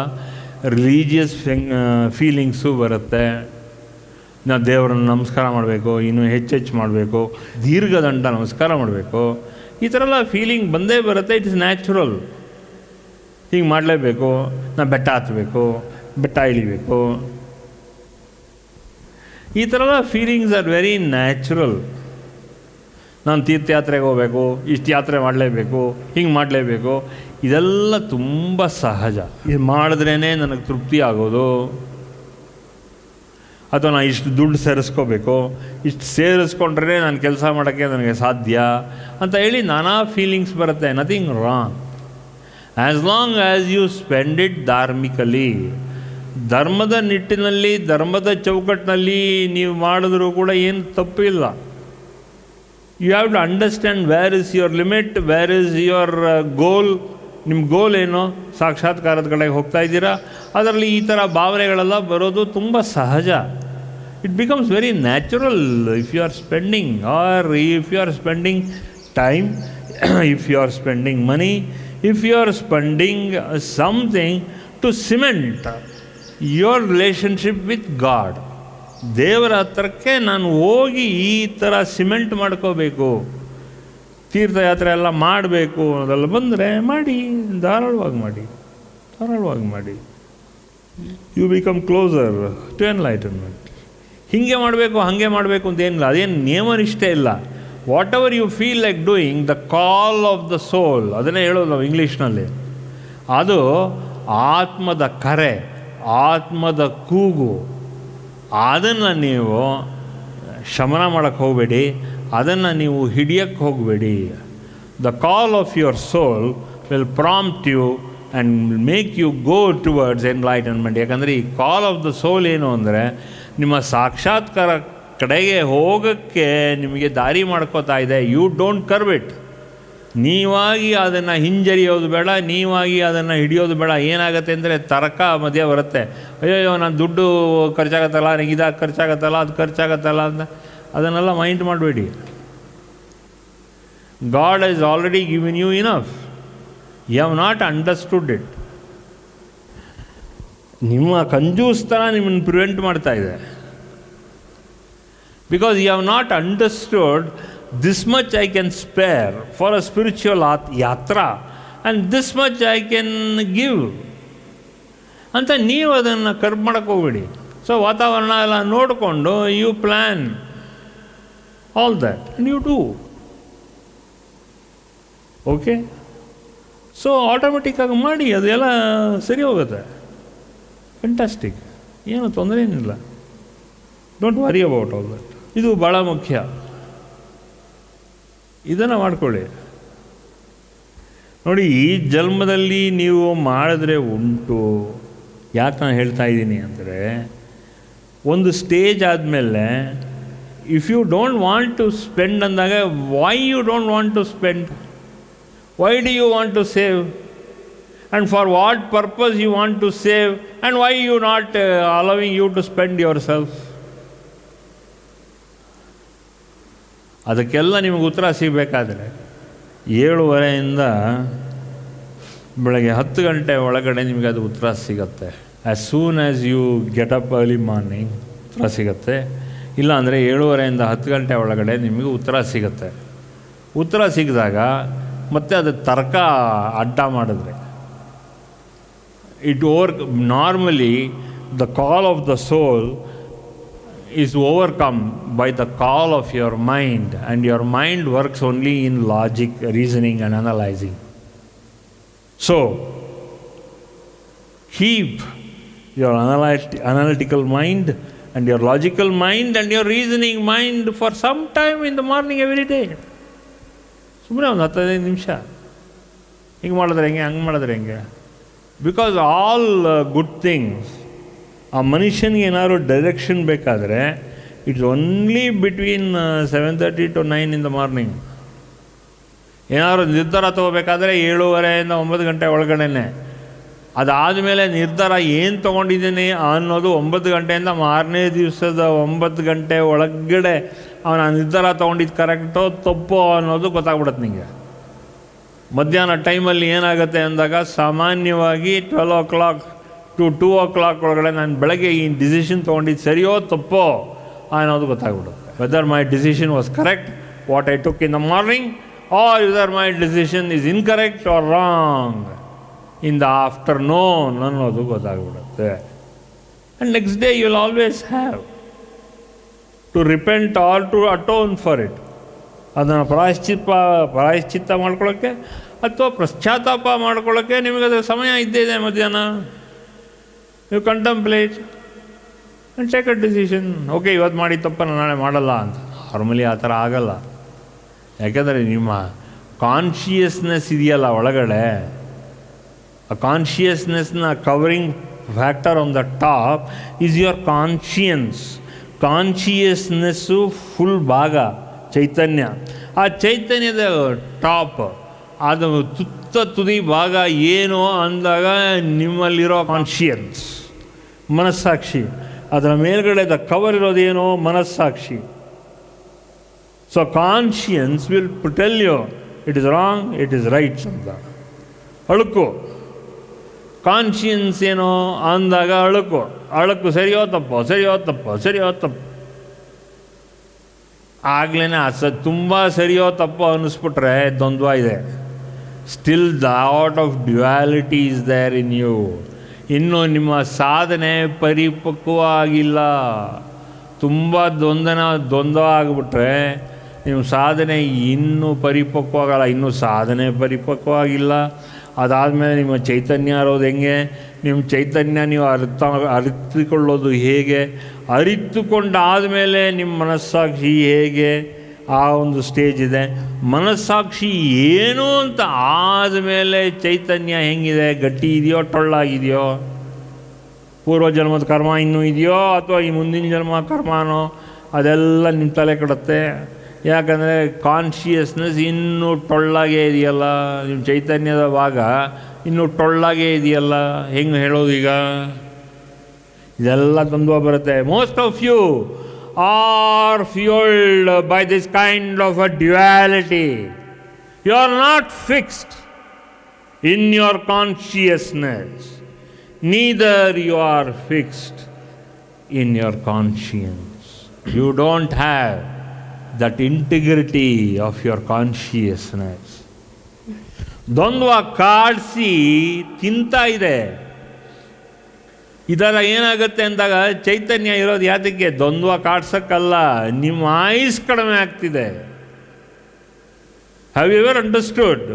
ರಿಲೀಜಿಯಸ್ ಫೀಲಿಂಗ್ಸು ಬರುತ್ತೆ. ನಾವು ದೇವರನ್ನು ನಮಸ್ಕಾರ ಮಾಡಬೇಕು, ಇನ್ನೂ ಹೆಚ್ಚೆಚ್ಚು ಮಾಡಬೇಕು, ದೀರ್ಘದಂಡ ನಮಸ್ಕಾರ ಮಾಡಬೇಕು, ಈ ಥರ ಎಲ್ಲ ಫೀಲಿಂಗ್ ಬಂದೇ ಬರುತ್ತೆ. It is natural. ಹಿಂಗೆ ಮಾಡಲೇಬೇಕು, ನಾವು ಬೆಟ್ಟ ಹತ್ತಬೇಕು, ಬೆಟ್ಟ ಇಳಿಬೇಕು, ಈ ಥರ ಎಲ್ಲ ಫೀಲಿಂಗ್ಸ್ ಆರ್ ವೆರಿ ನ್ಯಾಚುರಲ್. ನಾನು ತೀರ್ಥಯಾತ್ರೆಗೆ ಹೋಗಬೇಕು, ಇಷ್ಟು ಯಾತ್ರೆ ಮಾಡಲೇಬೇಕು, ಹಿಂಗೆ ಮಾಡಲೇಬೇಕು, ಇದೆಲ್ಲ ತುಂಬ ಸಹಜ. ಇದು ಮಾಡಿದ್ರೇ ನನಗೆ ತೃಪ್ತಿ ಆಗೋದು, ಅಥವಾ ನಾನು ಇಷ್ಟು ದುಡ್ಡು ಸೇರಿಸ್ಕೋಬೇಕು, ಇಷ್ಟು ಸೇರಿಸ್ಕೊಂಡ್ರೆ ನಾನು ಕೆಲಸ ಮಾಡೋಕ್ಕೆ ನನಗೆ ಸಾಧ್ಯ ಅಂತ ಹೇಳಿ ನಾನಾ ಫೀಲಿಂಗ್ಸ್ ಬರುತ್ತೆ. Nothing wrong as long as you spend it ಧಾರ್ಮಿಕಲಿ. ಧರ್ಮದ ನಿಟ್ಟಿನಲ್ಲಿ, ಧರ್ಮದ ಚೌಕಟ್ಟಿನಲ್ಲಿ ನೀವು ಮಾಡಿದ್ರೂ ಕೂಡ ಏನು ತಪ್ಪಿಲ್ಲ. You have to understand where is your limit, where is your goal. ನಿಮ್ಮ ಗೋಲ್ ಏನೋ, ಸಾಕ್ಷಾತ್ಕಾರದ ಕಡೆಗೆ ಹೋಗ್ತಾ ಇದ್ದೀರಾ, ಅದರಲ್ಲಿ ಈ ಥರ ಭಾವನೆಗಳೆಲ್ಲ ಬರೋದು ತುಂಬ ಸಹಜ. It becomes very natural if you are spending, or if you are spending time, if you are spending money, if you are spending something to cement your relationship with God. ದೇವರ ಹತ್ರಕ್ಕೆ ನಾನು ಹೋಗಿ ಈ ಥರ ಸಿಮೆಂಟ್ ಮಾಡ್ಕೋಬೇಕು, ತೀರ್ಥಯಾತ್ರೆ ಎಲ್ಲ ಮಾಡಬೇಕು ಅನ್ನೋದೆಲ್ಲ ಬಂದರೆ ಮಾಡಿ, ಧಾರಾಳವಾಗಿ ಮಾಡಿ, ಧಾರಾಳವಾಗಿ ಮಾಡಿ. You become closer to enlightenment. ಹೀಗೆ ಮಾಡಬೇಕು, ಹಾಗೆ ಮಾಡಬೇಕು ಅಂತ ಏನಿಲ್ಲ, ಅದೇನು ನಿಯಮನಿಷ್ಠೆ ಇಲ್ಲ. Whatever you feel like doing, the call of the soul, ಅದನ್ನೇ ಹೇಳೋದು ನಾವು ಇಂಗ್ಲೀಷ್ನಲ್ಲಿ. ಅದು ಆತ್ಮದ ಕರೆ, ಆತ್ಮದ ಕೂಗು. ಅದನ್ನು ನೀವು ಶಮನ ಮಾಡೋಕ್ಕೆ ಹೋಗಬೇಡಿ, ಅದನ್ನು ನೀವು ಹಿಡಿಯೋಕ್ಕೆ ಹೋಗಬೇಡಿ. The call of your soul will prompt you and make you go towards enlightenment. ಯಾಕಂದರೆ ಈ ಕಾಲ್ ಆಫ್ ದ ಸೋಲ್ ಏನು ಅಂದರೆ, ನಿಮ್ಮ ಸಾಕ್ಷಾತ್ಕಾರ ಕಡೆಗೆ ಹೋಗೋಕ್ಕೆ ನಿಮಗೆ ದಾರಿ ಮಾಡ್ಕೋತಾ ಇದೆ. You don't curb it. ನೀವಾಗಿ ಅದನ್ನು ಹಿಂಜರಿಯೋದು ಬೇಡ, ನೀವಾಗಿ ಅದನ್ನು ಹಿಡಿಯೋದು ಬೇಡ. ಏನಾಗುತ್ತೆ ಅಂದರೆ ತರ್ಕ ಮಧ್ಯೆ ಬರುತ್ತೆ. ಅಯ್ಯೋ ನಾನು ದುಡ್ಡು ಖರ್ಚಾಗತ್ತಲ್ಲ, ನನಗೆ ಇದಾಗಿ ಖರ್ಚಾಗತ್ತಲ್ಲ, ಅದು ಖರ್ಚಾಗತ್ತಲ್ಲ ಅಂತ ಅದನ್ನೆಲ್ಲ ಮೈಂಡ್ ಮಾಡಬೇಡಿ. God is already given you enough. You have not understood it. ನಿಮ್ಮ ಕಂಜೂಸ್ತನ ನಿಮ್ಮನ್ನು ಪ್ರಿವೆಂಟ್ ಮಾಡ್ತಾ ಇದೆ. Because you have not understood this much I can spare for a spiritual yatra and this much I can give ಅಂತ ನೀವು ಅದನ್ನು curb ಮಾಡೋಕ್ಕೆ ಹೋಗ್ಬೇಡಿ. ಸೊ ವಾತಾವರಣ ಎಲ್ಲ ನೋಡಿಕೊಂಡು you plan all that and you do. Okay, so ಆಟೋಮೆಟಿಕ್ಕಾಗಿ ಮಾಡಿ, ಅದೆಲ್ಲ ಸರಿ ಹೋಗುತ್ತೆ. ಫ್ಯಾಂಟಾಸ್ಟಿಕ್, ಏನು ತೊಂದರೆ ಏನಿಲ್ಲ. Don't worry about all that. ಇದು ಭಾಳ ಮುಖ್ಯ. ಇದನ್ನು ಮಾಡ್ಕೊಳ್ಳಿ. ನೋಡಿ, ಈ ಜನ್ಮದಲ್ಲಿ ನೀವು ಮಾಡಿದ್ರೆ ಉಂಟು. ಯಾಕೆ ನಾನು ಹೇಳ್ತಾ ಇದ್ದೀನಿ ಅಂದರೆ, ಒಂದು ಸ್ಟೇಜ್ ಆದಮೇಲೆ if you don't want to spend ಅಂದಾಗ, why you don't want to spend, why do you want to save? and for what purpose you want to save, and why you not allowing you to spend yourself. ಅದಕ್ಕೆಲ್ಲ ನಿಮಗೆ ಉತ್ತರ ಸಿಗಬೇಕಾದ್ರೆ 7:30ಯಿಂದ ಬೆಳಗ್ಗೆ 10 ಗಂಟೆ ಒಳಗಡೆ ನಿಮಗೆ ಅದು ಉತ್ತರ ಸಿಗುತ್ತೆ. As soon as you get up early morning ಉತ್ತರ ಸಿಗುತ್ತೆ. ಇಲ್ಲಾಂದರೆ 7:30ಯಿಂದ 10 ಗಂಟೆ ಒಳಗಡೆ ನಿಮಗೆ ಉತ್ತರ ಸಿಗುತ್ತೆ. ಉತ್ತರ ಸಿಕ್ಕಿದಾಗ ಮತ್ತೆ ಅದು ತರ್ಕ ಅಡ್ಡ ಮಾಡಿದ್ರೆ normally the call of the soul is overcome by the call of your mind, and your mind works only in logic, reasoning and analyzing. So keep your analytical mind and your logical mind and your reasoning mind for some time in the morning every day. ಸುಮ್ಮನೆ ಒಂದು 15 ನಿಮಿಷ ಹಿಂಗೆ ಮಾಡಿದ್ರೆ ಹೆಂಗೆ, ಹಂಗೆ ಮಾಡಿದ್ರೆ ಹೆಂಗೆ. Because all good things, ಆ ಮನುಷ್ಯನಿಗೆ ಏನಾದ್ರು ಡೈರೆಕ್ಷನ್ ಬೇಕಾದರೆ it's only between 7:30 to 9 in the morning. ಏನಾದ್ರು ನಿರ್ಧಾರ ತೊಗೋಬೇಕಾದ್ರೆ 7:30ಯಿಂದ 9 ಗಂಟೆ ಒಳಗಡೆನೆ. ಅದಾದಮೇಲೆ ನಿರ್ಧಾರ ಏನು ತೊಗೊಂಡಿದ್ದೀನಿ ಅನ್ನೋದು 9 ಗಂಟೆಯಿಂದ ಮಾರನೇ ದಿವಸದ 9 ಗಂಟೆ ಒಳಗಡೆ ಅವನ ನಿರ್ಧಾರ ತೊಗೊಂಡಿದ್ದು ಕರೆಕ್ಟೋ ತಪ್ಪೋ ಅನ್ನೋದು ಗೊತ್ತಾಗ್ಬಿಡುತ್ತೆ ನಿಮಗೆ. ಮಧ್ಯಾಹ್ನ ಟೈಮಲ್ಲಿ ಏನಾಗುತ್ತೆ ಅಂದಾಗ ಸಾಮಾನ್ಯವಾಗಿ 12 o'clock to 2 o'clock ಒಳಗಡೆ ನಾನು ಬೆಳಗ್ಗೆ ಈ ಡಿಸಿಷನ್ ತೊಗೊಂಡಿದ್ದು ಸರಿಯೋ ತಪ್ಪೋ ಅನ್ನೋದು ಗೊತ್ತಾಗ್ಬಿಡುತ್ತೆ. Whether my decision was correct what I took in the morning, or whether my decision is incorrect or wrong in the afternoon ಅನ್ನೋದು ಗೊತ್ತಾಗ್ಬಿಡುತ್ತೆ. And next day you will always have to repent or to atone for it. ಅದನ್ನು ಪ್ರಾಯಶ್ಚಿತ್ತ ಮಾಡ್ಕೊಳ್ಳೋಕ್ಕೆ ಅಥವಾ ಪಶ್ಚಾತ್ತಾಪ ಮಾಡ್ಕೊಳ್ಳೋಕ್ಕೆ ನಿಮಗದು ಸಮಯ ಇದ್ದೇ ಇದೆ. ಮಧ್ಯಾಹ್ನ you contemplate and take a decision. Okay, ಇವತ್ತು ಮಾಡಿ ತಪ್ಪನ್ನು ನಾಳೆ ಮಾಡಲ್ಲ ಅಂತ. ನಾರ್ಮಲಿ ಆ ಥರ ಆಗಲ್ಲ. ಯಾಕೆಂದರೆ ನಿಮ್ಮ ಕಾನ್ಷಿಯಸ್ನೆಸ್ ಇದೆಯಲ್ಲ ಒಳಗಡೆ, ಆ ಕಾನ್ಷಿಯಸ್ನೆಸ್ನ covering factor on the top is your conscience. Consciousness full ಭಾಗ ಚೈತನ್ಯ. ಆ ಚೈತನ್ಯದ ಟಾಪ್, ಅದು ತುದಿ ಭಾಗ ಏನು ಅಂದಾಗ ನಿಮ್ಮಲ್ಲಿರೋ ಕಾನ್ಷಿಯನ್ಸ್, ಮನಸ್ಸಾಕ್ಷಿ. ಅದರ ಮೇಲ್ಗಡೆದ ಕವರ್ ಇರೋದೇನೋ ಮನಸ್ಸಾಕ್ಷಿ. So conscience will tell you it is wrong, it is right ಅಂತ. ಅಳುಕು ಕಾನ್ಷಿಯನ್ಸ್ ಏನೋ ಅಂದಾಗ ಅಳುಕು ಸರಿಯೋ ತಪ್ಪೋ, ಸರಿಯೋ ತಪ್ಪೋ, ಸರಿಯೋ ತಪ್ಪು. ಆಗ್ಲೇ ತುಂಬ ಸರಿಯೋ ತಪ್ಪೋ ಅನ್ನಿಸ್ಬಿಟ್ರೆ ದ್ವಂದ್ವ ಇದೆ. Still the out of duality is there in you. ಇನ್ನೂ ನಿಮ್ಮ ಸಾಧನೆ ಪರಿಪಕ್ವ ಆಗಿಲ್ಲ. ತುಂಬ ದ್ವಂದ್ವ ಆಗಿಬಿಟ್ರೆ ನಿಮ್ಮ ಸಾಧನೆ ಇನ್ನೂ ಪರಿಪಕ್ವ ಆಗಲ್ಲ. ಇನ್ನೂ ಸಾಧನೆ ಪರಿಪಕ್ವ ಆಗಿಲ್ಲ. ಅದಾದಮೇಲೆ ನಿಮ್ಮ ಚೈತನ್ಯ ಇರೋದು ಹೆಂಗೆ, ನಿಮ್ಮ ಚೈತನ್ಯ ನೀವು ಅರಿತುಕೊಳ್ಳೋದು ಹೇಗೆ, ಅರಿತುಕೊಂಡಾದಮೇಲೆ ನಿಮ್ಮ ಮನಸ್ಸಾಕ್ಷಿ ಹೇಗೆ, ಆ ಒಂದು ಸ್ಟೇಜ್ ಇದೆ. ಮನಸ್ಸಾಕ್ಷಿ ಏನು ಅಂತ ಆದಮೇಲೆ ಚೈತನ್ಯ ಹೆಂಗಿದೆ, ಗಟ್ಟಿ ಇದೆಯೋ ಟೊಳ್ಳಾಗಿದೆಯೋ, ಪೂರ್ವಜನ್ಮದ ಕರ್ಮ ಇನ್ನೂ ಇದೆಯೋ ಅಥವಾ ಈ ಮುಂದಿನ ಜನ್ಮ ಕರ್ಮನೋ, ಅದೆಲ್ಲ ನಿಮ್ಮ ತಲೆ ಕೆಡುತ್ತೆ. ಯಾಕಂದರೆ ಕಾನ್ಷಿಯಸ್ನೆಸ್ ಇನ್ನೂ ಟೊಳ್ಳಾಗೇ ಇದೆಯಲ್ಲ, ನಿಮ್ಮ ಚೈತನ್ಯದ ಭಾಗ ಇನ್ನೂ ಟೊಳ್ಳಾಗೇ ಇದೆಯಲ್ಲ. ಹೆಂಗೆ ಹೇಳೋದು ಈಗ? ಇದೆಲ್ಲ ದ್ವಂದ್ವ ಬರುತ್ತೆ. Most of you are fueled by this kind of a duality. You are not fixed in your consciousness, neither you are fixed in your conscience. You don't have that integrity of your consciousness. ದ್ವಂದ್ವ ಕಾಡಿಸಿ ತಿಂತಾ ಇದೆ. ಇದರ ಏನಾಗುತ್ತೆ ಅಂದಾಗ ಚೈತನ್ಯ ಇರೋದು ಯಾತಕ್ಕೆ? ದ್ವಂದ್ವ ಕಾಡ್ಸಕ್ಕಲ್ಲ, ನಿಮ್ಮ ಆಯುಸ್ ಕಡಿಮೆ ಆಗ್ತಿದೆ. Have you ever understood?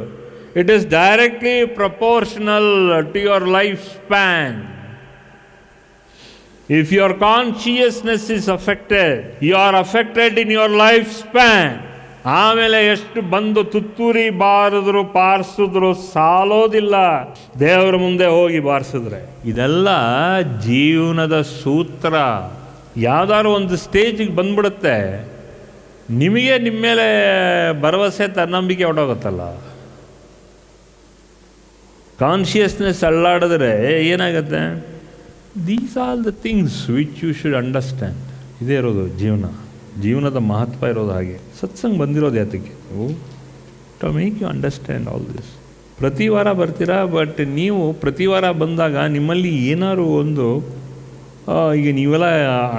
It is directly proportional to your life span. If your consciousness is affected, you are affected in your life span. ಆಮೇಲೆ ಎಷ್ಟು ಬಂದು ತುತ್ತೂರಿ ಬಾರಿಸಿದ್ರು ಸಾಲೋದಿಲ್ಲ, ದೇವರ ಮುಂದೆ ಹೋಗಿ ಬಾರಿಸಿದ್ರೆ. ಇದೆಲ್ಲ ಜೀವನದ ಸೂತ್ರ. ಯಾವ್ದಾದ್ರು ಒಂದು ಸ್ಟೇಜಿಗೆ ಬಂದ್ಬಿಡುತ್ತೆ, ನಿಮಗೆ ನಿಮ್ಮ ಮೇಲೆ ಭರವಸೆ ತನ್ನಂಬಿಕೆ ಹೊರಟೋಗುತ್ತಲ್ಲ. ಕಾನ್ಷಿಯಸ್ನೆಸ್ ಅಲ್ಲಾಡಿದ್ರೆ ಏನಾಗುತ್ತೆ? These all the things which you should understand. ಇದೇ ಇರೋದು ಜೀವನದ ಮಹತ್ವ ಇರೋದು ಹಾಗೆ. ಸತ್ಸಂಗ ಬಂದಿರೋದು ಯಾತಕ್ಕೆ? To make you understand all this. ಪ್ರತಿ ವಾರ ಬರ್ತೀರಾ, ಬಟ್ ನೀವು ಪ್ರತಿ ವಾರ ಬಂದಾಗ ನಿಮ್ಮಲ್ಲಿ ಏನಾದ್ರು ಒಂದು ಈಗ ನೀವೆಲ್ಲ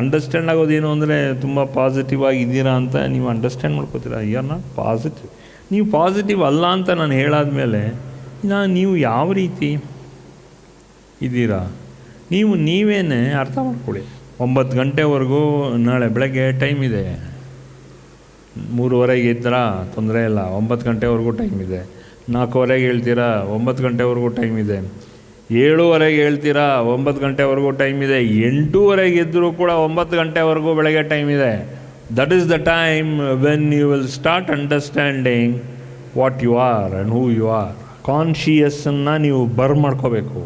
ಅಂಡರ್ಸ್ಟ್ಯಾಂಡ್ ಆಗೋದೇನು ಅಂದರೆ ತುಂಬ ಪಾಸಿಟಿವ್ ಆಗಿದ್ದೀರಾ ಅಂತ ನೀವು ಅಂಡರ್ಸ್ಟ್ಯಾಂಡ್ ಮಾಡ್ಕೋತೀರಾ. You are not positive. ನೀವು ಪಾಸಿಟಿವ್ ಅಲ್ಲ ಅಂತ ನಾನು ಹೇಳಾದ್ಮೇಲೆ ನೀವು ಯಾವ ರೀತಿ ಇದ್ದೀರಾ ನೀವೇನೇ ಅರ್ಥ ಮಾಡ್ಕೊಳ್ಳಿ. 9 ಗಂಟೆವರೆಗೂ ನಾಳೆ ಬೆಳಗ್ಗೆ ಟೈಮ್ ಇದೆ. 3:30 ಇದ್ರಾ ತೊಂದರೆ ಇಲ್ಲ, 9 ಗಂಟೆವರೆಗೂ ಟೈಮ್ ಇದೆ. 4:15 ಹೇಳ್ತೀರಾ, 9 ಗಂಟೆವರೆಗೂ ಟೈಮ್ ಇದೆ. 7:15 ಹೇಳ್ತೀರಾ, 9 ಗಂಟೆವರೆಗೂ ಟೈಮ್ ಇದೆ. 8:15 ಇದ್ದರೂ ಕೂಡ 9 ಗಂಟೆವರೆಗೂ ಬೆಳಗ್ಗೆ ಟೈಮ್ ಇದೆ. That is the time when you will start understanding what you are and who you are. ಕಾನ್ಷಿಯಸ್ಸನ್ನು ನೀವು ಮಾಡ್ಕೋಬೇಕು.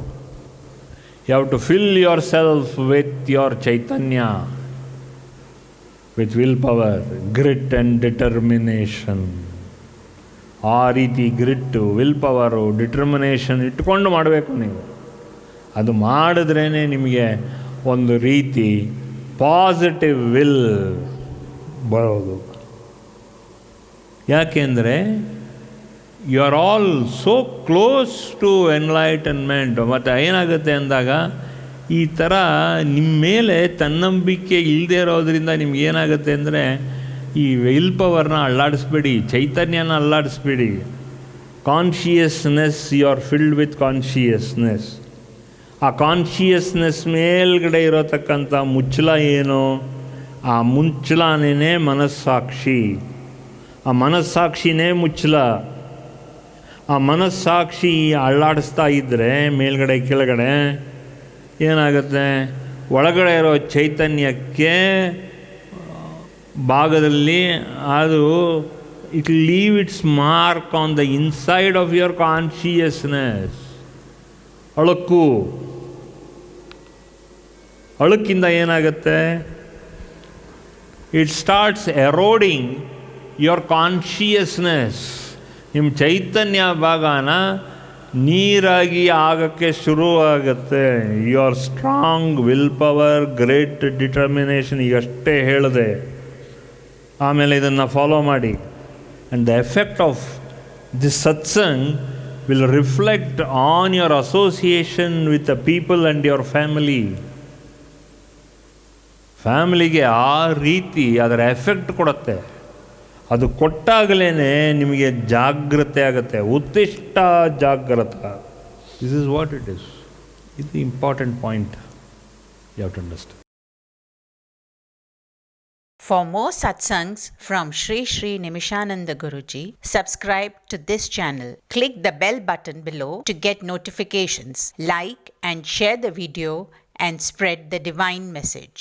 You have to fill yourself with your chaitanya, with will power, grit and determination. ಆ ರೀತಿ ಗ್ರಿಟ್ಟು, will power, determination ಇಟ್ಕೊಂಡು ಮಾಡಬೇಕು ನೀವು. ಅದು ಮಾಡಿದ್ರೇ ನಿಮಗೆ ಒಂದು ರೀತಿ ಪಾಸಿಟಿವ್ ವಿಲ್ ಬರೋದು. ಯಾಕೆಂದರೆ you are all so close to enlightenment. ಮತ್ತು ಏನಾಗುತ್ತೆ ಅಂದಾಗ ಈ ಥರ ನಿಮ್ಮ ಮೇಲೆ ತನ್ನಂಬಿಕೆ ಇಲ್ಲದೆ ಇರೋದ್ರಿಂದ ನಿಮ್ಗೇನಾಗುತ್ತೆ ಅಂದರೆ ಈ ವಿಲ್ ಪವರ್ನ ಅಲ್ಲಾಡಿಸ್ಬೇಡಿ, ಚೈತನ್ಯನ ಅಲ್ಲಾಡಿಸ್ಬೇಡಿ. Consciousness, you are filled with consciousness. ಆ ಕಾನ್ಷಿಯಸ್ನೆಸ್ ಮೇಲ್ಗಡೆ ಇರೋತಕ್ಕಂಥ ಮುಚ್ಚಳ ಏನು? ಆ ಮುಚ್ಚಳನೇ ಮನಸ್ಸಾಕ್ಷಿ. ಆ ಮನಸ್ಸಾಕ್ಷಿನೇ ಮುಚ್ಚಳ. ಆ ಮನಸ್ಸಾಕ್ಷಿ ಅಲ್ಲಾಡಿಸ್ತಾ ಇದ್ದರೆ ಮೇಲ್ಗಡೆ ಕೆಳಗಡೆ ಏನಾಗುತ್ತೆ? ಒಳಗಡೆ ಇರೋ ಚೈತನ್ಯಕ್ಕೆ ಭಾಗದಲ್ಲಿ ಅದು it leave its mark on the inside of your consciousness. ಅಳುಕಿಂದ ಏನಾಗುತ್ತೆ? It starts eroding your consciousness. ನಿಮ್ಮ ಚೈತನ್ಯ ಭಾಗನ ನೀರಾಗಿ ಆಗೋಕ್ಕೆ ಶುರುವಾಗುತ್ತೆ. Your strong will power, great determination, ಈಗಷ್ಟೇ ಹೇಳಿದೆ. ಆಮೇಲೆ ಇದನ್ನು ಫಾಲೋ ಮಾಡಿ. And the effect of this satsang will reflect on your association with the people and your ಫ್ಯಾಮಿಲಿಗೆ ಆ ರೀತಿ ಅದರ ಎಫೆಕ್ಟ್ ಕೊಡುತ್ತೆ. ಅದು ಕೊಟ್ಟಾಗಲೇ ನಿಮಗೆ ಜಾಗ್ರತೆ ಆಗುತ್ತೆ. ಉತ್ತಿಷ್ಟ ಜಾಗ್ರತ. This is what it is. ಇದು important point you have to understand. For more satsangs from Sri Sri Nimishananda Guruji, subscribe to this channel. Click the bell button below to get notifications. Like and share the video and spread the divine message.